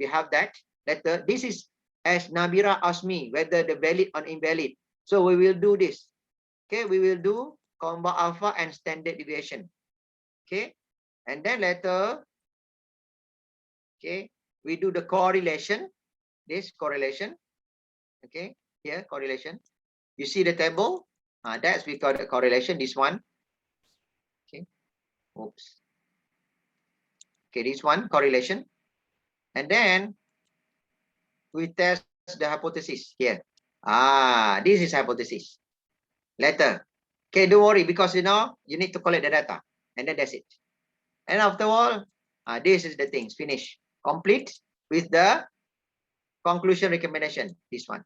Speaker 1: We have that letter. This is as Nabira asked me whether the valid or invalid. So we will do this. Okay, we will do combat alpha and standard deviation. Okay, and then later, okay, we do the correlation. This correlation. Okay, here correlation. You see the table? That's we call the correlation. This one. Okay. Oops. Okay, this one correlation. And then we test the hypothesis here. This is hypothesis. Letter. Okay, don't worry because you need to collect the data. And then that's it. And after all, this is the things. Finish. Complete with the conclusion recommendation. This one.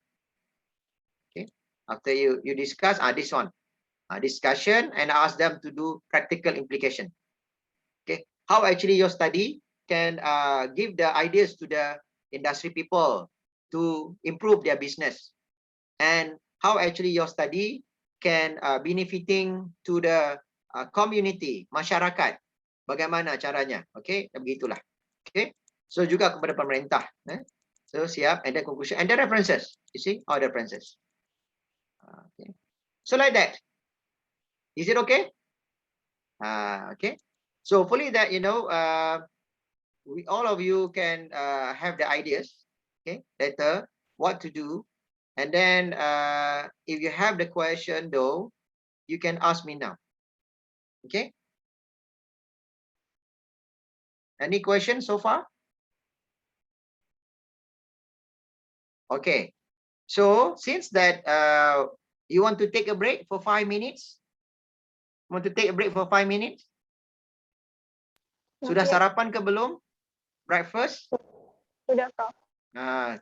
Speaker 1: Okay. After you discuss, this one. Discussion and ask them to do practical implication. Okay. How actually your study can give the ideas to the industry people to improve their business, and how actually your study can benefiting to the community, masyarakat, bagaimana caranya. Okay, begitulah. Okay, so juga kepada pemerintah. So siap, and then conclusion and the references. You see all the references. Okay, so like that. Is it okay? Okay, so hopefully that all of you can have the ideas. Okay, later what to do, and then if you have the question though, you can ask me now. Okay, any questions so far? Okay, so since that you want to take a break for 5 minutes, want to take a break for 5 minutes? Sudah sarapan ke belum? Breakfast?
Speaker 4: Sudah, Prof.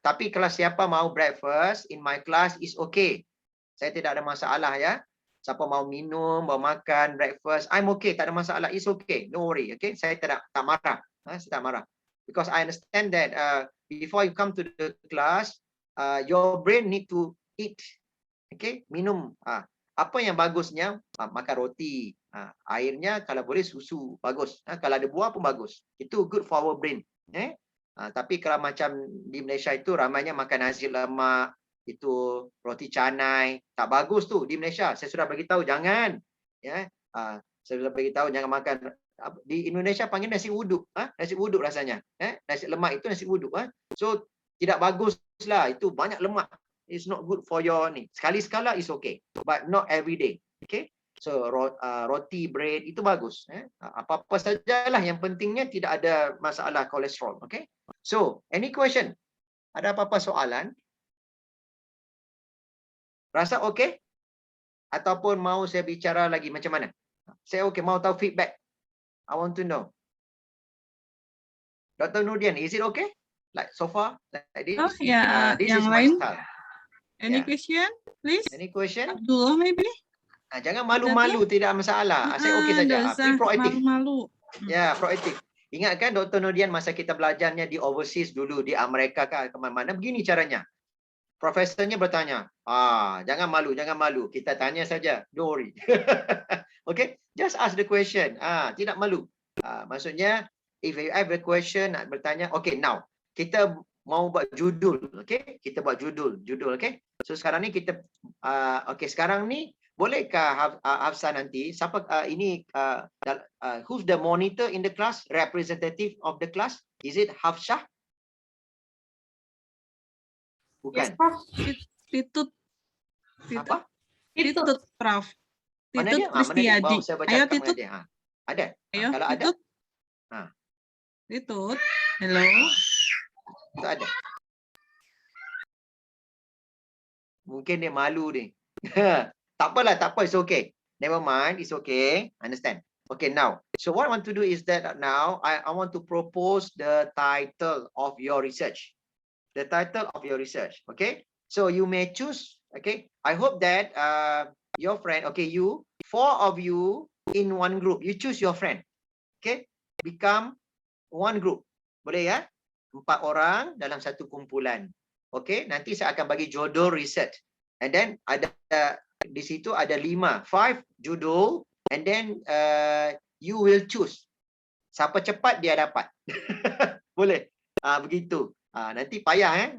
Speaker 1: Tapi kalau siapa mau breakfast in my class is okay. Saya tidak ada masalah ya. Siapa mau minum, mau makan breakfast, I'm okay, tak ada masalah. It's okay. Don't worry, okay? Saya tak marah. Saya tak marah. Because I understand that before you come to the class, your brain need to eat. Okay? Minum. Apa yang bagusnya? Makan roti. Airnya kalau boleh susu, bagus. Kalau ada buah pun bagus. Itu good for our brain. Tapi kalau macam di Malaysia itu ramainya makan nasi lemak, itu roti canai, tak bagus tu di Malaysia. Saya sudah bagi tahu jangan. Ya, saya sudah bagi tahu jangan makan. Di Indonesia panggil nasi uduk. Nasi uduk rasanya. Nasi lemak itu nasi uduk. So tidak baguslah, itu banyak lemak. It's not good for your ni. Sekali-sekala is okay, but not every day. Okay. So roti, bread itu bagus. Apa-apa sajalah, yang pentingnya tidak ada masalah kolesterol. Okay. So any question? Ada apa-apa soalan? Rasa okay? Ataupun mau saya bicara lagi macam mana? Saya okay, mau tahu feedback. I want to know. Dr. Nurdian, is it okay? Like so far? Like this?
Speaker 3: Oh, yeah,
Speaker 1: This
Speaker 3: yang
Speaker 1: is my
Speaker 3: lain?
Speaker 1: style.
Speaker 3: Any
Speaker 1: Yeah.
Speaker 3: question, please?
Speaker 1: Any question?
Speaker 3: Abdullah, maybe?
Speaker 1: Jangan malu-malu, tidak masalah. Saya okey saja. Be proaktif.
Speaker 3: Malu-malu.
Speaker 1: Ya, proaktif. Ingatkan Dr. Nurdian masa kita belajarnya di overseas dulu, di Amerika ke mana-mana, begini caranya. Profesornya bertanya, jangan malu, jangan malu. Kita tanya saja, don't worry. Okay, just ask the question. Tidak malu. Maksudnya, if you have a question, nak bertanya, okay, now, kita mau buat judul, okay? Kita buat judul, okay? So sekarang ni kita, okay, sekarang ni, bolehkah Hafsah nanti, siapa who's the monitor in the class, representative of the class? Is it Hafsah? Bukan.
Speaker 2: Yes, Prof.
Speaker 3: Titut.
Speaker 1: Apa?
Speaker 3: Titut, Prof.
Speaker 1: Mana
Speaker 3: Titut
Speaker 1: dia? Mana dia?
Speaker 3: Kristiadi.
Speaker 1: Mau saya baca
Speaker 3: Ayo,
Speaker 1: kat mana
Speaker 3: Titut.
Speaker 1: dia? Ada?
Speaker 3: Ayo,
Speaker 1: Kalau ada,
Speaker 3: Titut.
Speaker 1: Ah.
Speaker 3: Titut. Hello.
Speaker 1: itu ada. Mungkin dia malu ni. Tak apalah, tak apa, it's okay. Never mind, it's okay. Understand. Okay, now, so what I want to do is that now I want to propose the title of your research. The title of your research. Okay, so you may choose. Okay, I hope that your friend, okay, you, 4 of you in one group, you choose your friend. Okay, become one group. Boleh ya? 4 orang dalam satu kumpulan. Okay, nanti saya akan bagi judul research. And then ada di situ ada 5 judul, and then you will choose. Siapa cepat dia dapat. Boleh? Begitu. Nanti payah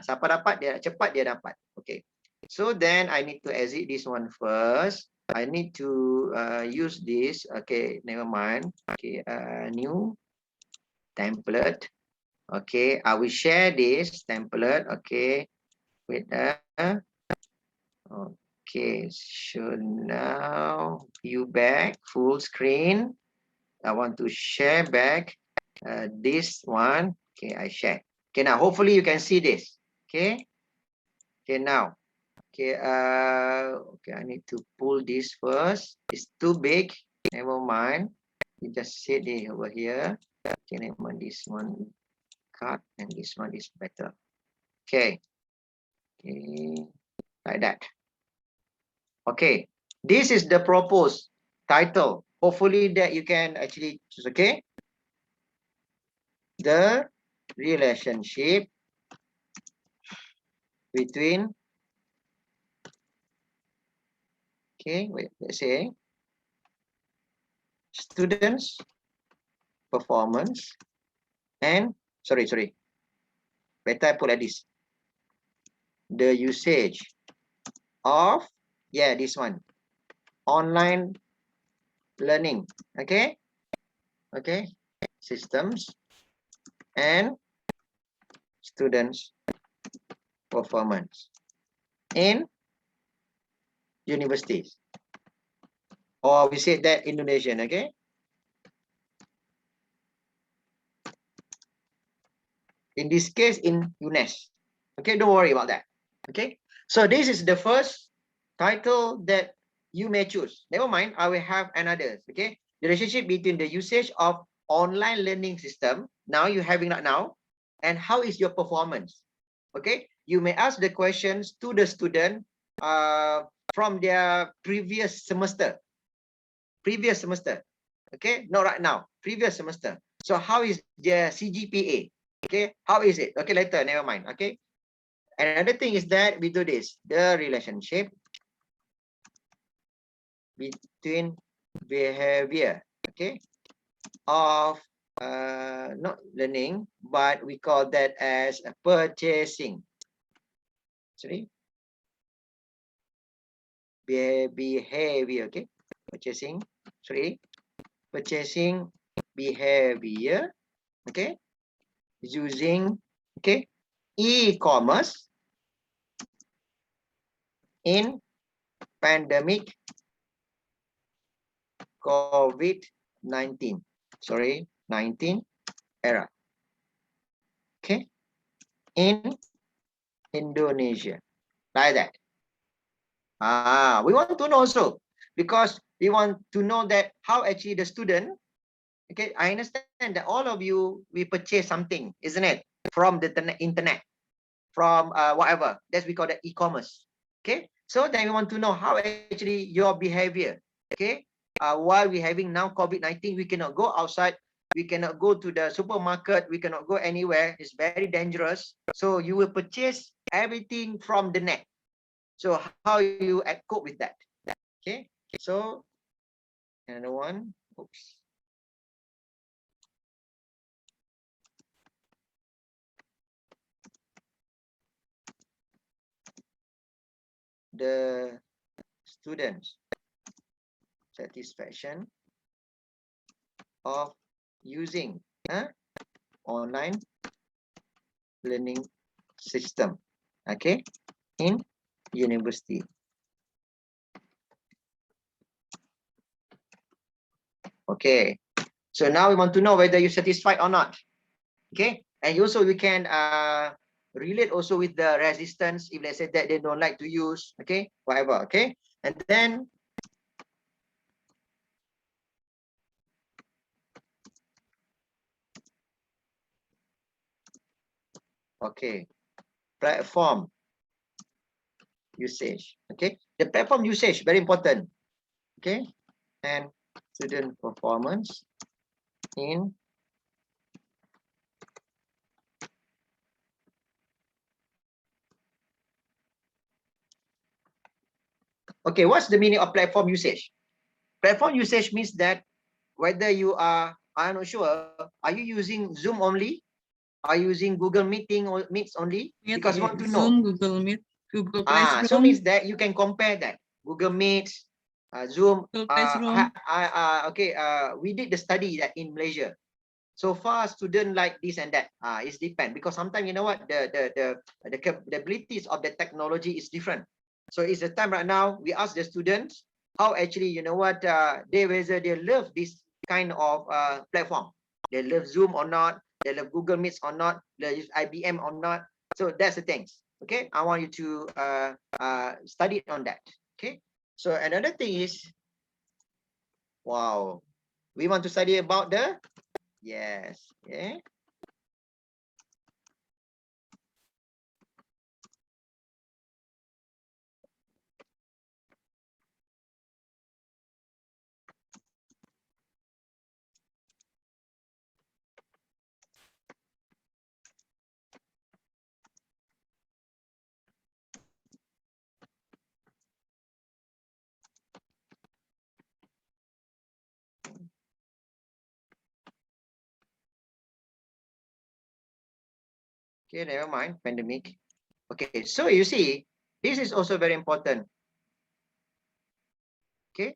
Speaker 1: siapa dapat dia cepat dia dapat. Okay. So then I need to exit this one first. I need to use this. Okay, never mind. Okay, new template. Okay, I will share this template. Okay, wait. Okay, so now you back full screen. I want to share back this one. Okay, I share. Okay, now hopefully you can see this. Okay. Okay, now. Okay, okay, I need to pull this first. It's too big. Never mind. You just set it over here. Okay, never mind. This one cut, and this one is better. Okay. Okay, like that. Okay, this is the proposed title. Hopefully that you can actually choose. Okay, the relationship between, okay, wait, let's say students performance and sorry, better I put like this, the usage of, yeah, this one, online learning. Okay, systems and students performance in universities, or we say that Indonesian. Okay, in this case in UNES. Okay, don't worry about that. Okay, so this is the first title that you may choose. Never mind, I will have another. Okay, the relationship between the usage of online learning system, now you're having that now, and how is your performance. Okay, you may ask the questions to the student from their previous semester. Okay, not right now, previous semester. So how is their CGPA? Okay, how is it? Okay, later, never mind. Okay, another thing is that we do this, the relationship between behavior, okay, of not learning, but we call that as purchasing. Sorry, behavior. Okay, purchasing. Sorry, purchasing behavior. Okay, using, okay, e-commerce in pandemic COVID-19. Sorry, 19 era. Okay, in Indonesia, like that. We want to know also, because we want to know that how actually the student. Okay, I understand that all of you, we purchase something, isn't it? From the internet, from whatever, that's we call the e-commerce. Okay, so then we want to know how actually your behavior. Okay, while we having now COVID-19, we cannot go outside, we cannot go to the supermarket, we cannot go anywhere, it's very dangerous. So you will purchase everything from the net. So how you cope with that? Okay, so another one. Oops. The students' satisfaction of using online learning system, okay, in university. Okay, so now we want to know whether you're satisfied or not. Okay, and also we can relate also with the resistance, if they say that they don't like to use, okay, whatever. Okay, and then Okay. Platform usage. Okay. The platform usage, very important. Okay. And student performance in okay, what's the meaning of platform usage? Platform usage means that whether you are, I'm not sure, are you using Zoom only? Are you using Google Meeting or Meets only?
Speaker 3: Meet,
Speaker 1: Because we want to know.
Speaker 3: Zoom, Google Meet, Google
Speaker 1: So
Speaker 3: Classroom,
Speaker 1: means that you can compare that. Google Meets, Zoom.
Speaker 3: Google Classroom.
Speaker 1: Okay, we did the study that in Malaysia. So far, student like this and that. It's depend because sometimes you know what the capabilities of the technology is different. So it's the time right now we ask the students how actually you know what they whether they love this kind of platform. They love Zoom or not. They love Google Meets or not. They use IBM or not. So that's the things. Okay, I want you to study on that. Okay. So another thing is, wow, we want to study about the yes. Okay. Okay, never mind, pandemic. Okay, so you see, this is also very important. Okay,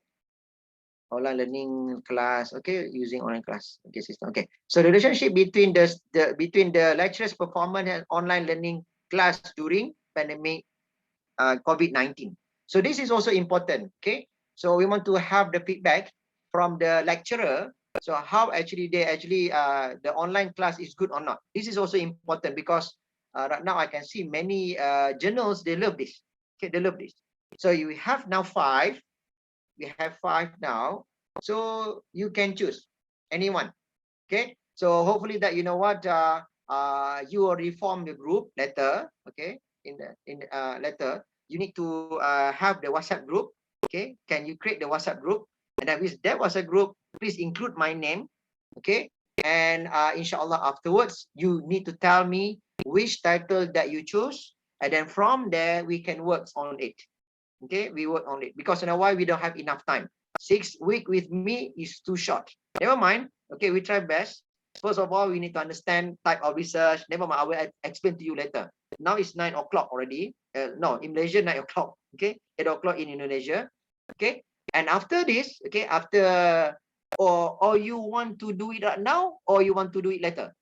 Speaker 1: online learning class. Okay, using online class. Okay, system. Okay, so the relationship between the lecturer's performance and online learning class during pandemic COVID-19. So this is also important. Okay, so we want to have the feedback from the lecturer. So how actually the online class is good or not. This is also important because right now I can see many journals, they love this. Okay, they love this. So you have now 5. We have 5 now. So you can choose anyone. Okay. So hopefully that you know what you will reform the group later. Okay. In the letter, you need to have the WhatsApp group. Okay. Can you create the WhatsApp group? And then with that WhatsApp group, please include my name. Okay. And inshallah afterwards, you need to tell me which title that you choose. And then from there, we can work on it. Okay. We work on it because you know why we don't have enough time. 6 weeks with me is too short. Never mind. Okay. We try best. First of all, we need to understand type of research. Never mind, I will explain to you later. Now it's 9 o'clock already. No, in Malaysia, 9 o'clock. Okay, 8 o'clock in Indonesia. Okay, and after this, okay, or you want to do it right now, or you want to do it later?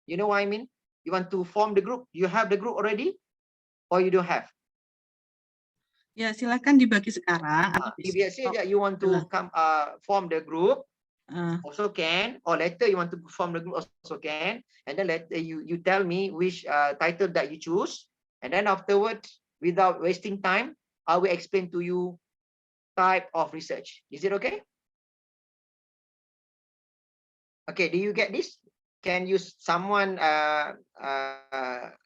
Speaker 1: You know what I mean? You want to form the group? You have the group already, or you don't have?
Speaker 3: Ya, silakan dibagi sekarang. atau
Speaker 1: If you say that you want to come form the group, also can, or later you want to form the group also can, and then later you tell me which title that you choose, and then afterwards, without wasting time, I will explain to you type of research. Is it okay? Okay, do you get this? Can you someone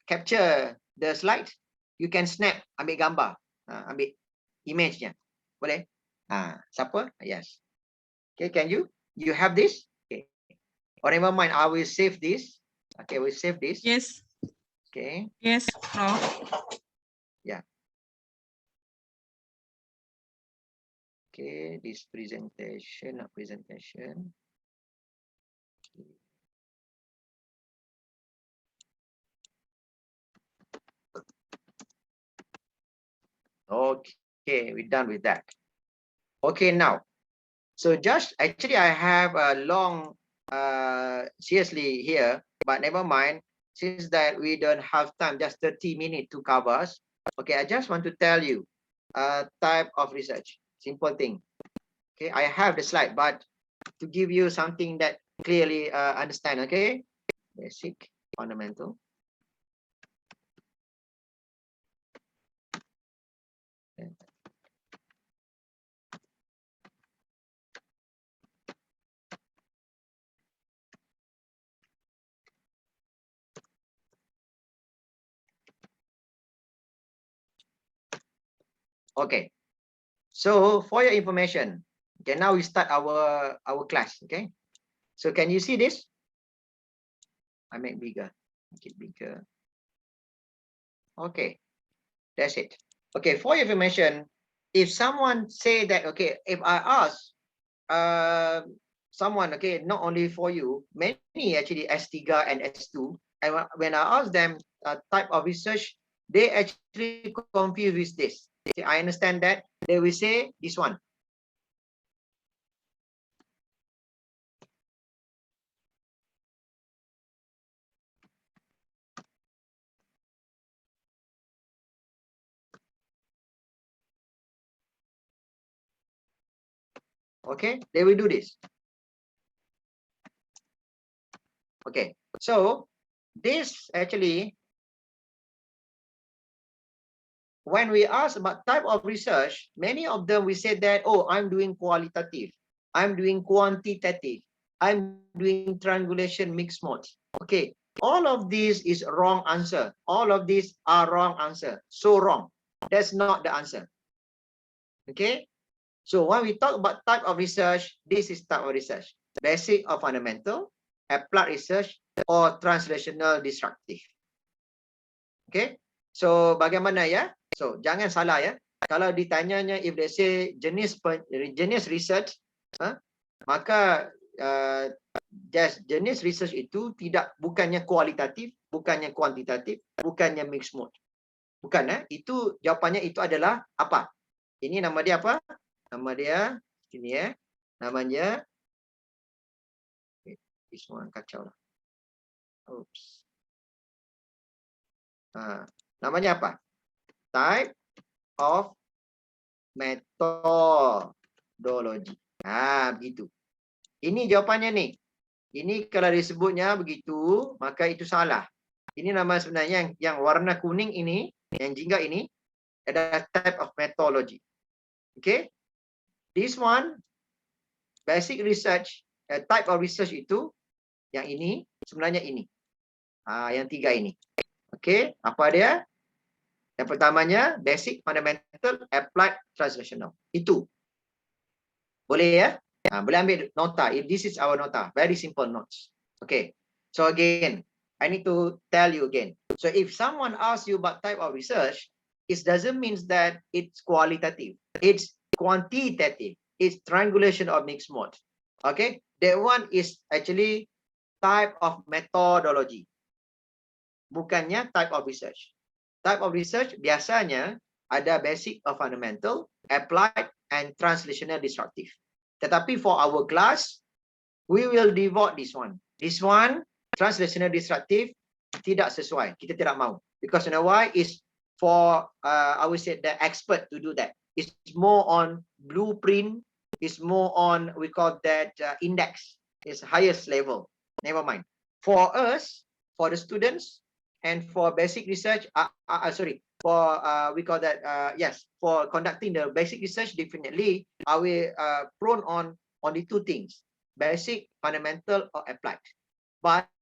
Speaker 1: capture the slide? You can snap, ambil gambar, ambil image-nya. Boleh? Siapa? Yes. Okay, can you? You have this? Okay. Or never mind, I will save this. Okay, we'll save this.
Speaker 3: Yes.
Speaker 1: Okay.
Speaker 3: Yes, Prof.
Speaker 1: Yeah. Okay, this presentation. Okay, we're done with that. Okay, now. So just actually I have a long seriously here, but never mind. Since that we don't have time, just 30 minutes to cover us. Okay, I just want to tell you type of research. Simple thing. Okay, I have the slide, but to give you something that clearly understand. Okay, basic, fundamental. Okay. Okay. So for your information, okay, now we start our class. Okay. So can you see this? I make bigger. Make it bigger. Okay. That's it. Okay. For your information, if someone say that, okay, if I ask someone, okay, not only for you, many actually S3 and S2, and when I ask them type of research, they actually confused with this. See, I understand that they will say this one. Okay, they will do this. Okay, so this actually, when we ask about type of research, many of them we say that, oh, I'm doing qualitative, I'm doing quantitative, I'm doing triangulation mixed mode. Okay, all of this is wrong answer. All of these are wrong answer. So wrong. That's not the answer. Okay, so when we talk about type of research, this is type of research: basic or fundamental, applied research, or translational destructive. Okay, so bagaimana ya? So jangan salah ya. Kalau ditanyanya if they say jenis research, maka jenis research itu bukannya kualitatif, bukannya kuantitatif, bukannya mixed mode. Bukan itu jawapannya itu adalah apa? Ini nama dia apa? Nama dia ini ya. Namanya this one kacau lah. Oops. Namanya apa? Type of methodology. Begitu. Ini jawapannya nih. Ini kalau disebutnya begitu, maka itu salah. Ini nama sebenarnya yang warna kuning ini, yang jingga ini adalah type of methodology. Okay? This one, basic research, type of research itu, yang ini, sebenarnya ini. Yang tiga ini. Okay? Apa dia? Yang pertamanya, basic, fundamental, applied, translational. Itu. Boleh ya? Boleh ambil nota. This is our nota. Very simple notes. Okay. So again, I need to tell you again. So if someone asks you about type of research, it doesn't mean that it's qualitative. It's quantitative. It's triangulation or mixed mode. Okay. That one is actually type of methodology. Bukannya type of research. Type of research biasanya ada basic or fundamental, applied, and translational destructive. Tetapi for our class, we will devote this one. This one, translational destructive, tidak sesuai. Kita tidak mau. Because you know why? It's for, I would say, the expert to do that. It's more on blueprint. It's more on, we call that index. It's highest level. Never mind. For us, for the students, and for basic research, for we call that yes, for conducting the basic research, definitely are we prone on only two things: basic, fundamental, or applied. But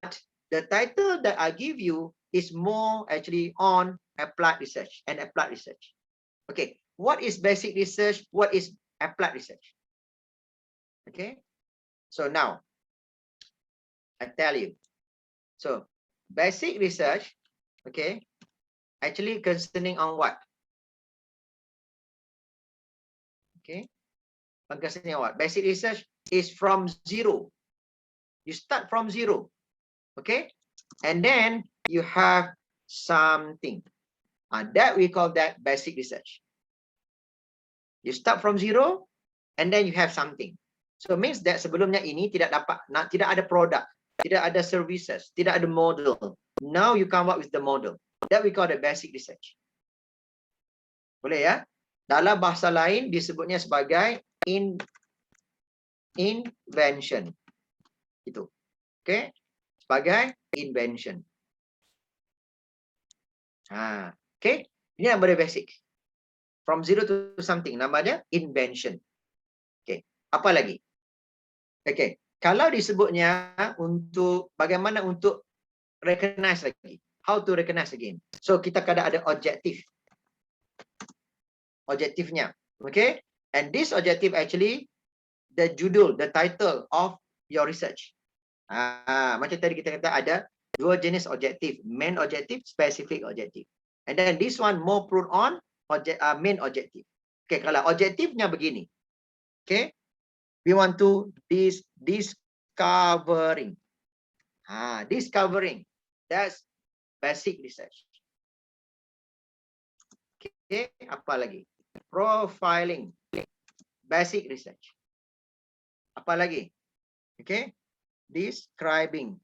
Speaker 1: the title that I give you is more actually on applied research and applied research. Okay, what is basic research? What is applied research? Okay, so now I tell you. So basic research, okay, actually concerning on what? Okay, concerning on what? Basic research is from zero. You start from zero, okay, and then you have something. That we call that basic research. You start from zero, and then you have something. So means that sebelumnya ini tidak ada produk, tidak ada services, tidak ada model. Now you come up with the model. That we call the basic research. Boleh ya? Dalam bahasa lain disebutnya sebagai invention. Itu. Okay? Sebagai invention. Okay? Ini nama dia basic. From zero to something. Namanya invention. Okay. Apa lagi? Okay. Kalau disebutnya untuk bagaimana untuk recognize lagi. How to recognize again. So kita kadang ada objektif. objektifnya. Okay? And this objective actually the judul, the title of your research. Macam tadi kita kata ada dua jenis objektif, main objective, specific objective. And then this one more prone on main objective. Okay, kalau objektifnya begini. Okay, we want to discovering. Discovering. That's basic research. Okay, apa lagi? Profiling. Basic research. Apa lagi? Okay, describing.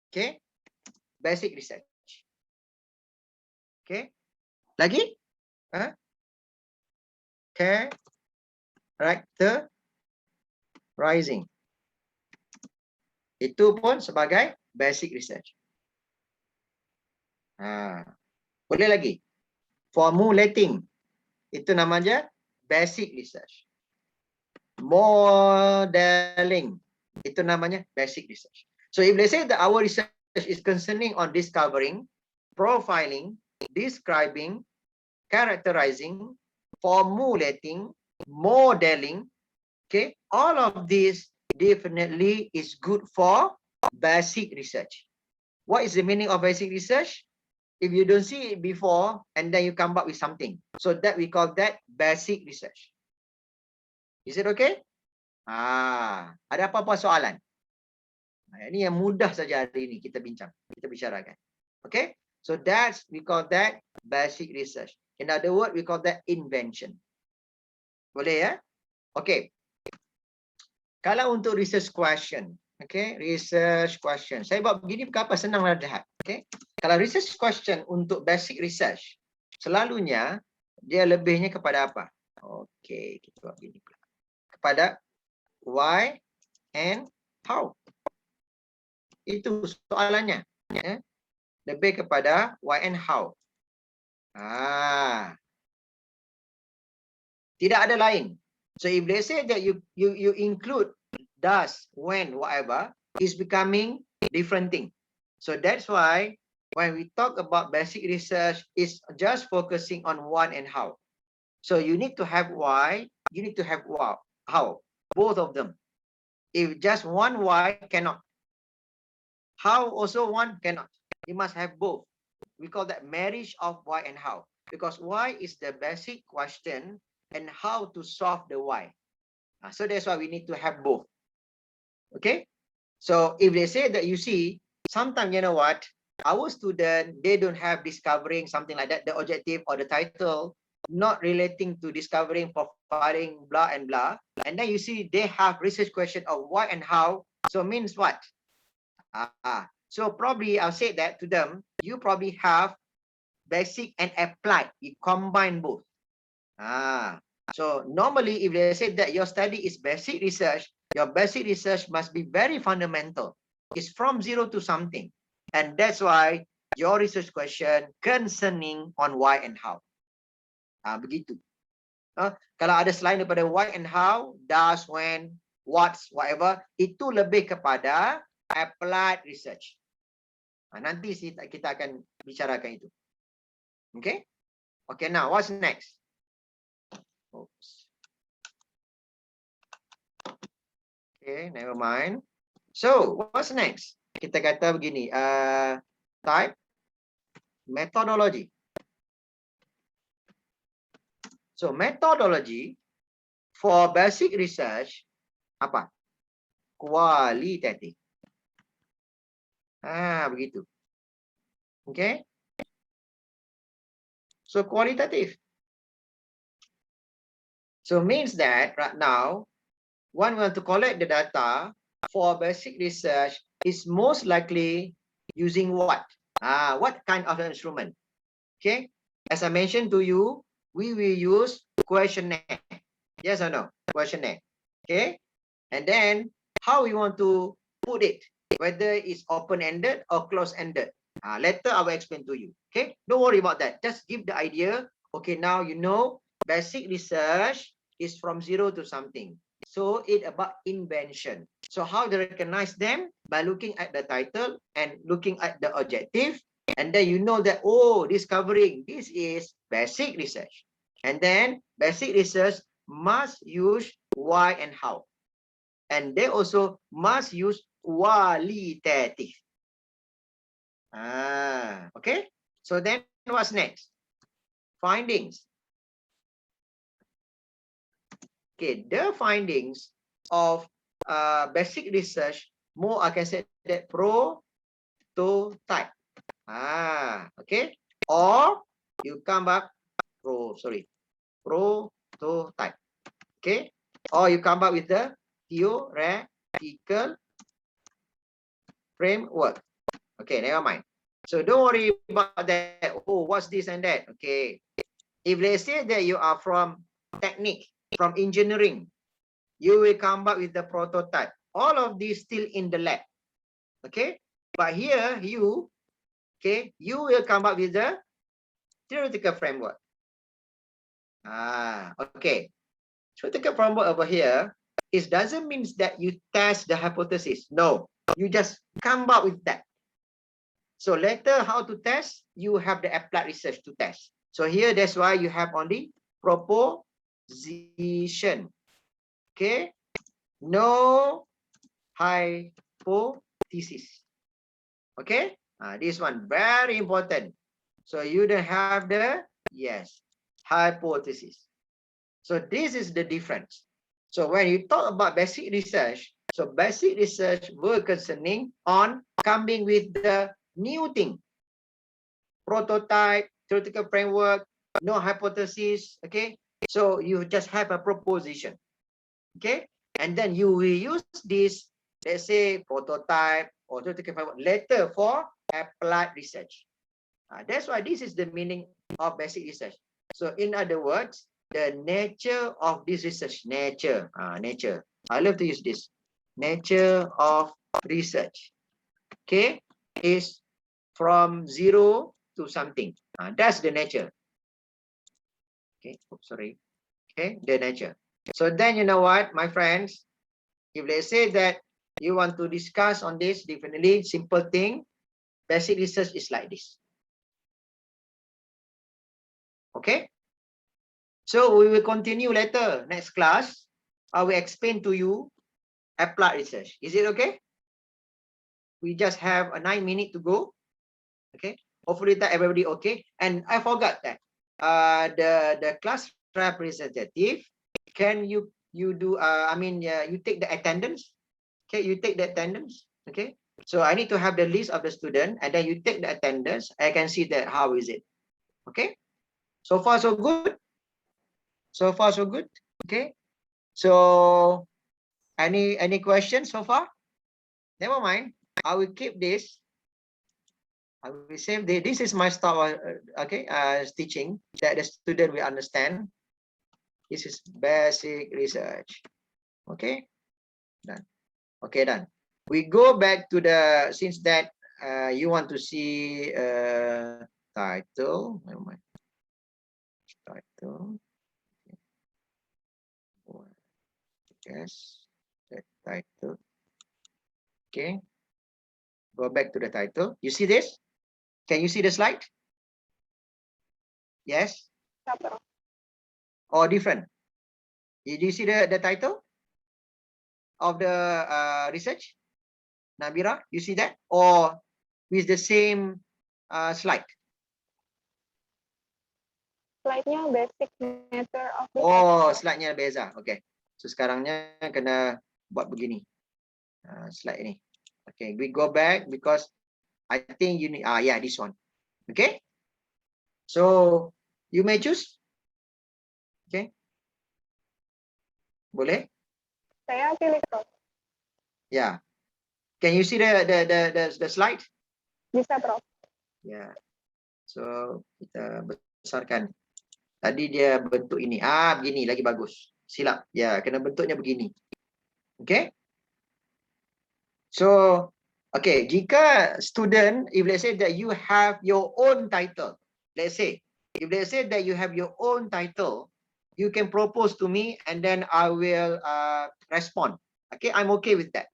Speaker 1: Okay, basic research. Okay, lagi? Characterizing. Itu pun sebagai basic research. Boleh lagi? Formulating. Itu namanya basic research. Modeling. Itu namanya basic research. So if they say that our research is concerning on discovering, profiling, describing, characterizing, formulating, modeling, okay, all of this definitely is good for basic research. What is the meaning of basic research? If you don't see it before and then you come up with something, so that we call that basic research. Is it okay? Ada apa-apa soalan? Ini yang mudah saja hari ini kita bicarakan. Okay? So we call that basic research. In other words, we call that invention. Boleh ya? Okay. Kalau untuk research question, okay, research question. Saya buat begini kenapa senanglah lihat. Okay. Kalau research question untuk basic research, selalunya dia lebihnya kepada apa? Okay, kita buat begini. Kepada why and how. Itu soalannya. Ya. Lebih kepada why and how. Tidak ada lain. So if they say that you include does, when, whatever, is becoming different thing. So that's why when we talk about basic research, it's just focusing on what and how. So you need to have why, you need to have how, both of them. If just one why, cannot. How also one cannot. You must have both. We call that marriage of why and how. Because why is the basic question and how to solve the why. So that's why we need to have both. Okay? So if they say that, you see, sometimes, you know what, our student, they don't have discovering, something like that, the objective or the title, not relating to discovering, profiling, blah and blah. And then you see they have research question of why and how. So means what? So probably I'll say that to them, you probably have basic and applied. You combine both. So normally if they say that your study is basic research, your basic research must be very fundamental. It's from zero to something. And that's why your research question concerning on why and how. Begitu. Kalau ada selain daripada why and how, does, when, what's, whatever, itu lebih kepada applied research. Nanti kita akan bicarakan itu. Okay? Okay, now what's next? Oops. Okay, never mind. So, what's next? Kita kata begini, type methodology. So, methodology for basic research apa? Qualitative. Begitu. Okay? So, qualitative. So means that right now, one want to collect the data for basic research is most likely using what? What kind of instrument? Okay, as I mentioned to you, we will use questionnaire. Yes or no? Questionnaire. Okay, and then how we want to put it, whether it's open-ended or closed-ended. Later I will explain to you. Okay, don't worry about that. Just give the idea. Okay, now you know. Basic research is from zero to something. So it's about invention. So how to recognize them? By looking at the title and looking at the objective And then you know that, oh, this covering, this is basic research. And then basic research must use why and how. And they also must use qualitative. Okay. So then what's next? Findings. Okay, the findings of basic research, more I can say that prototype. Okay. Or you come back prototype. Okay. Or you come back with the theoretical framework. Okay, never mind. So don't worry about that. Oh, what's this and that? Okay. If they say that you are from technique, from engineering, you will come back with the prototype. All of these still in the lab. Okay. But here you will come up with the theoretical framework. Okay. Theoretical framework over here doesn't mean that you test the hypothesis. No, you just come up with that. So later, how to test? You have the applied research to test. So here, that's why you have only proposition. Okay. No hypothesis. Okay. This one very important. So you don't have the hypothesis. So this is the difference. So when you talk about basic research, so basic research we're concerning on coming with the new thing. Prototype, theoretical framework, no hypothesis. Okay. So you just have a proposition. Okay. And then you will use this, let's say, prototype or theoretical framework later for applied research. That's why this is the meaning of basic research. So in other words, the nature of this research, nature. I love to use this. Nature of research. Okay, is from zero to something. That's the nature. Okay, sorry. Okay, the nature. So then you know what, my friends, if they say that you want to discuss on this, definitely simple thing, basic research is like this. Okay. So we will continue later, next class. I will explain to you applied research. Is it okay? We just have a 9 minutes to go. Okay. Hopefully that everybody okay. And I forgot that the class representative, can you do you take the attendance. Okay, you take the attendance. Okay. So I need to have the list of the student, and then you take the attendance. I can see that how is it. Okay. So far so good. So far so good. Okay. So any questions so far? Never mind. I will keep this. I will save this is my style. Okay. Teaching that the student will understand. This is basic research. Okay. Done. Okay, done. We go back to the, since that you want to see title. Never mind. Title. Yes, the title. Okay. Go back to the title. You see this? Can you see the slide? Yes? Or different? Did you see the title of the research? Nabira, you see that? Or with the same slide?
Speaker 4: Slide-nya basic nature of research.
Speaker 1: Oh, slide-nya beza. Okay. So sekarangnya kena buat begini. Slide ini. Okay, we go back because I think you need, yeah, this one. Okay. So you may choose. Okay. Boleh?
Speaker 4: Saya pilih Prof.
Speaker 1: Yeah. Can you see the slide?
Speaker 4: Bisa Prof.
Speaker 1: Yeah. So kita besarkan. Tadi dia bentuk ini. Begini lagi bagus. Silap. Ya, kena bentuknya begini. Okay. So, okay, jika student, if let's say that you have your own title, let's say, if they say that you have your own title, you can propose to me and then I will respond. Okay, I'm okay with that.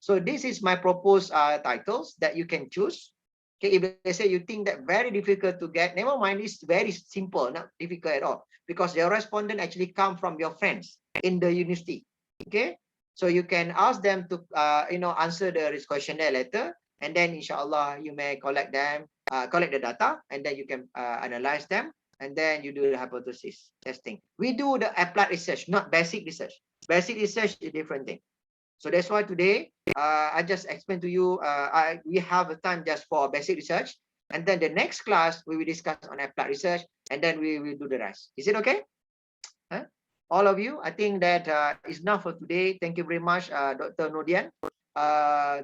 Speaker 1: So this is my proposed titles that you can choose. Okay, if they say you think that very difficult to get, never mind, it's very simple, not difficult at all, because your respondent actually come from your friends in the university. Okay, so you can ask them to answer the questionnaire letter, and then inshallah you may collect them, collect the data, and then you can analyze them, and then you do the hypothesis testing. We do the applied research, not basic research. Basic research is a different thing. So that's why today I just explained to you, we have a time just for basic research, and then the next class we will discuss on applied research, and then we will do the rest. Is it okay? Huh? All of you, I think that is enough for today. Thank you very much, Dr. Nodian.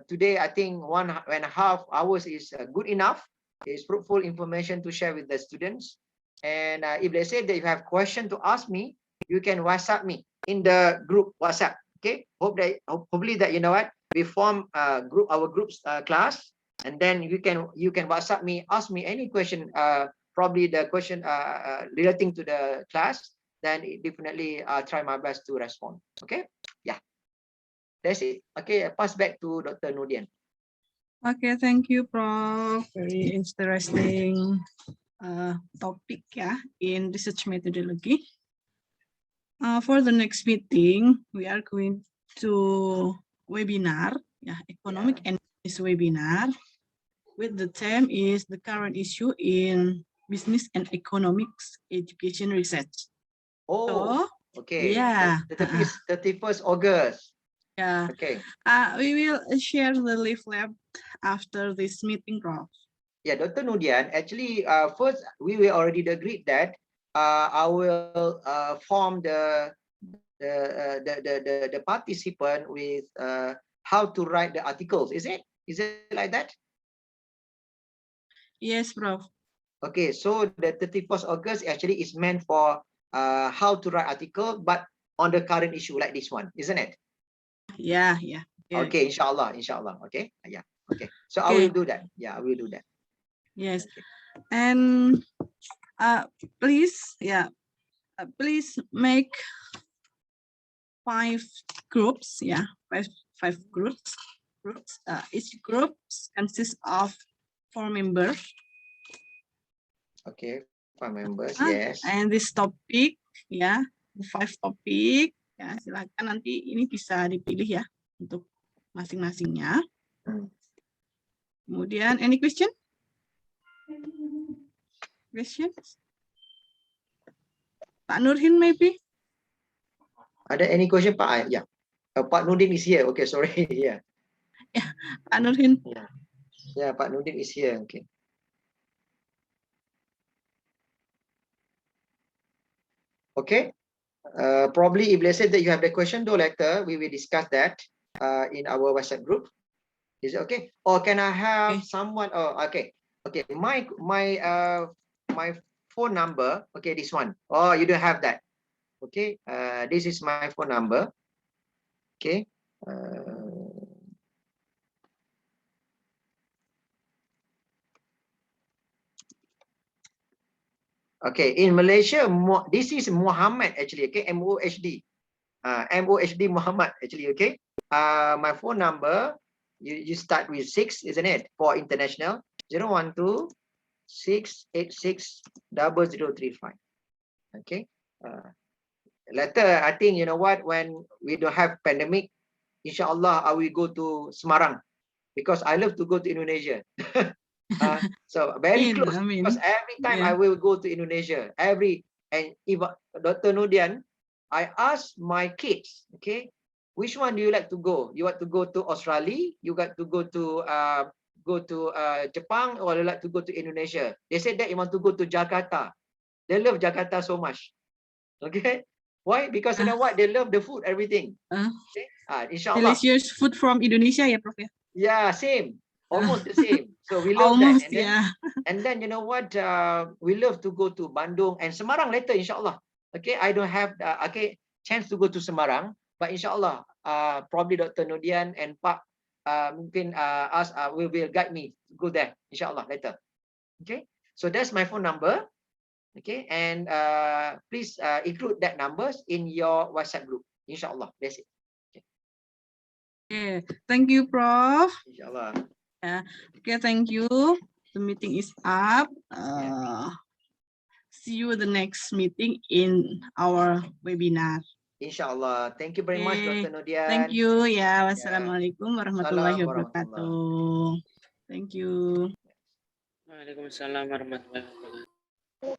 Speaker 1: Today, I think 1.5 hours is good enough. It's fruitful information to share with the students. And if they say that you have question to ask me, you can WhatsApp me in the group WhatsApp. Okay, hopefully that you know what, we form our group's class, and then you can WhatsApp me, ask me any question, probably the question relating to the class, then definitely try my best to respond. Okay, yeah, that's it. Okay, I pass back to Dr. Nodian.
Speaker 3: Okay, thank you, Prof. Very interesting topic in research methodology. For the next meeting, we are going to webinar, economic and business webinar, with the theme is the current issue in business and economics education research.
Speaker 1: Oh,
Speaker 3: so,
Speaker 1: okay.
Speaker 3: Yeah.
Speaker 1: 31st August.
Speaker 3: Yeah.
Speaker 1: Okay.
Speaker 3: We will share the leaflet after this meeting, Prof.
Speaker 1: Yeah, Dr. Nodian, actually, first, we were already agreed that I will form the participant with how to write the articles. Is it like that?
Speaker 3: Yes, Prof.
Speaker 1: Okay, so the 31st August actually is meant for how to write article, but on the current issue like this one, isn't it?
Speaker 3: Yeah.
Speaker 1: Okay, inshallah. Okay, yeah. Okay, so I will do that. Yeah, I will do that.
Speaker 3: Yes.
Speaker 1: Okay.
Speaker 3: And please please make 5 groups. Five groups. Each group consists of 4 members.
Speaker 1: Okay, 5 members. Yes.
Speaker 3: And this topic, 5 topic. Ya, silakan nanti ini bisa dipilih ya untuk masing-masingnya. Kemudian, any question? Questions? Pak Nurdin, maybe?
Speaker 1: Ada any question, Pak? Yeah. Pak Nurdin is here. Okay, sorry. Yeah.
Speaker 3: Pak Nurdin.
Speaker 1: Yeah, Pak Nurdin is here. Okay. Okay. Probably if let's say that you have the question though later, we will discuss that in our WhatsApp group. Is it okay? Or can I have someone? Oh, okay. Okay. My phone number. Okay, this one. Oh, you don't have that. Okay. This is my phone number. Okay. Okay, in Malaysia, this is Muhammad actually, okay, MOHD. MOHD Muhammad actually, okay. My phone number, you start with 6, isn't it? For international, 012-686-0035. Okay. Later, I think, you know what, when we don't have pandemic, inshallah, I will go to Semarang because I love to go to Indonesia. So very close, because every time I will go to Indonesia, and if Dr. Nodian, I ask my kids, okay, which one do you like to go? You want to go to Australia? You got to go to Japan, or you like to go to Indonesia? They said that you want to go to Jakarta. They love Jakarta so much. Okay, why? Because you know what? They love the food, everything. Okay? Inshallah.
Speaker 3: Delicious food from Indonesia, ya, Prof.
Speaker 1: Yeah, same. Almost the same. So we love
Speaker 3: Almost,
Speaker 1: that. And then you know what? We love to go to Bandung and Semarang later, inshallah. Okay, I don't have chance to go to Semarang, but inshallah, probably Dr. Nodian and Pak mungkin will guide me to go there, inshallah later. Okay, so that's my phone number. Okay, and please include that numbers in your WhatsApp group, inshallah. That's it.
Speaker 3: Okay, thank you, Prof.
Speaker 1: Inshallah.
Speaker 3: Okay, thank you. the meeting is up. See you the next meeting in our webinar.
Speaker 1: Inshallah. Thank you very much,
Speaker 3: Okay.
Speaker 1: Dr. Nodian.
Speaker 3: Thank you. Ya, wassalamualaikum warahmatullahi
Speaker 1: Salam warahmatullah.
Speaker 3: wabarakatuh. Thank you.
Speaker 5: Waalaikumsalam warahmatullahi wabarakatuh.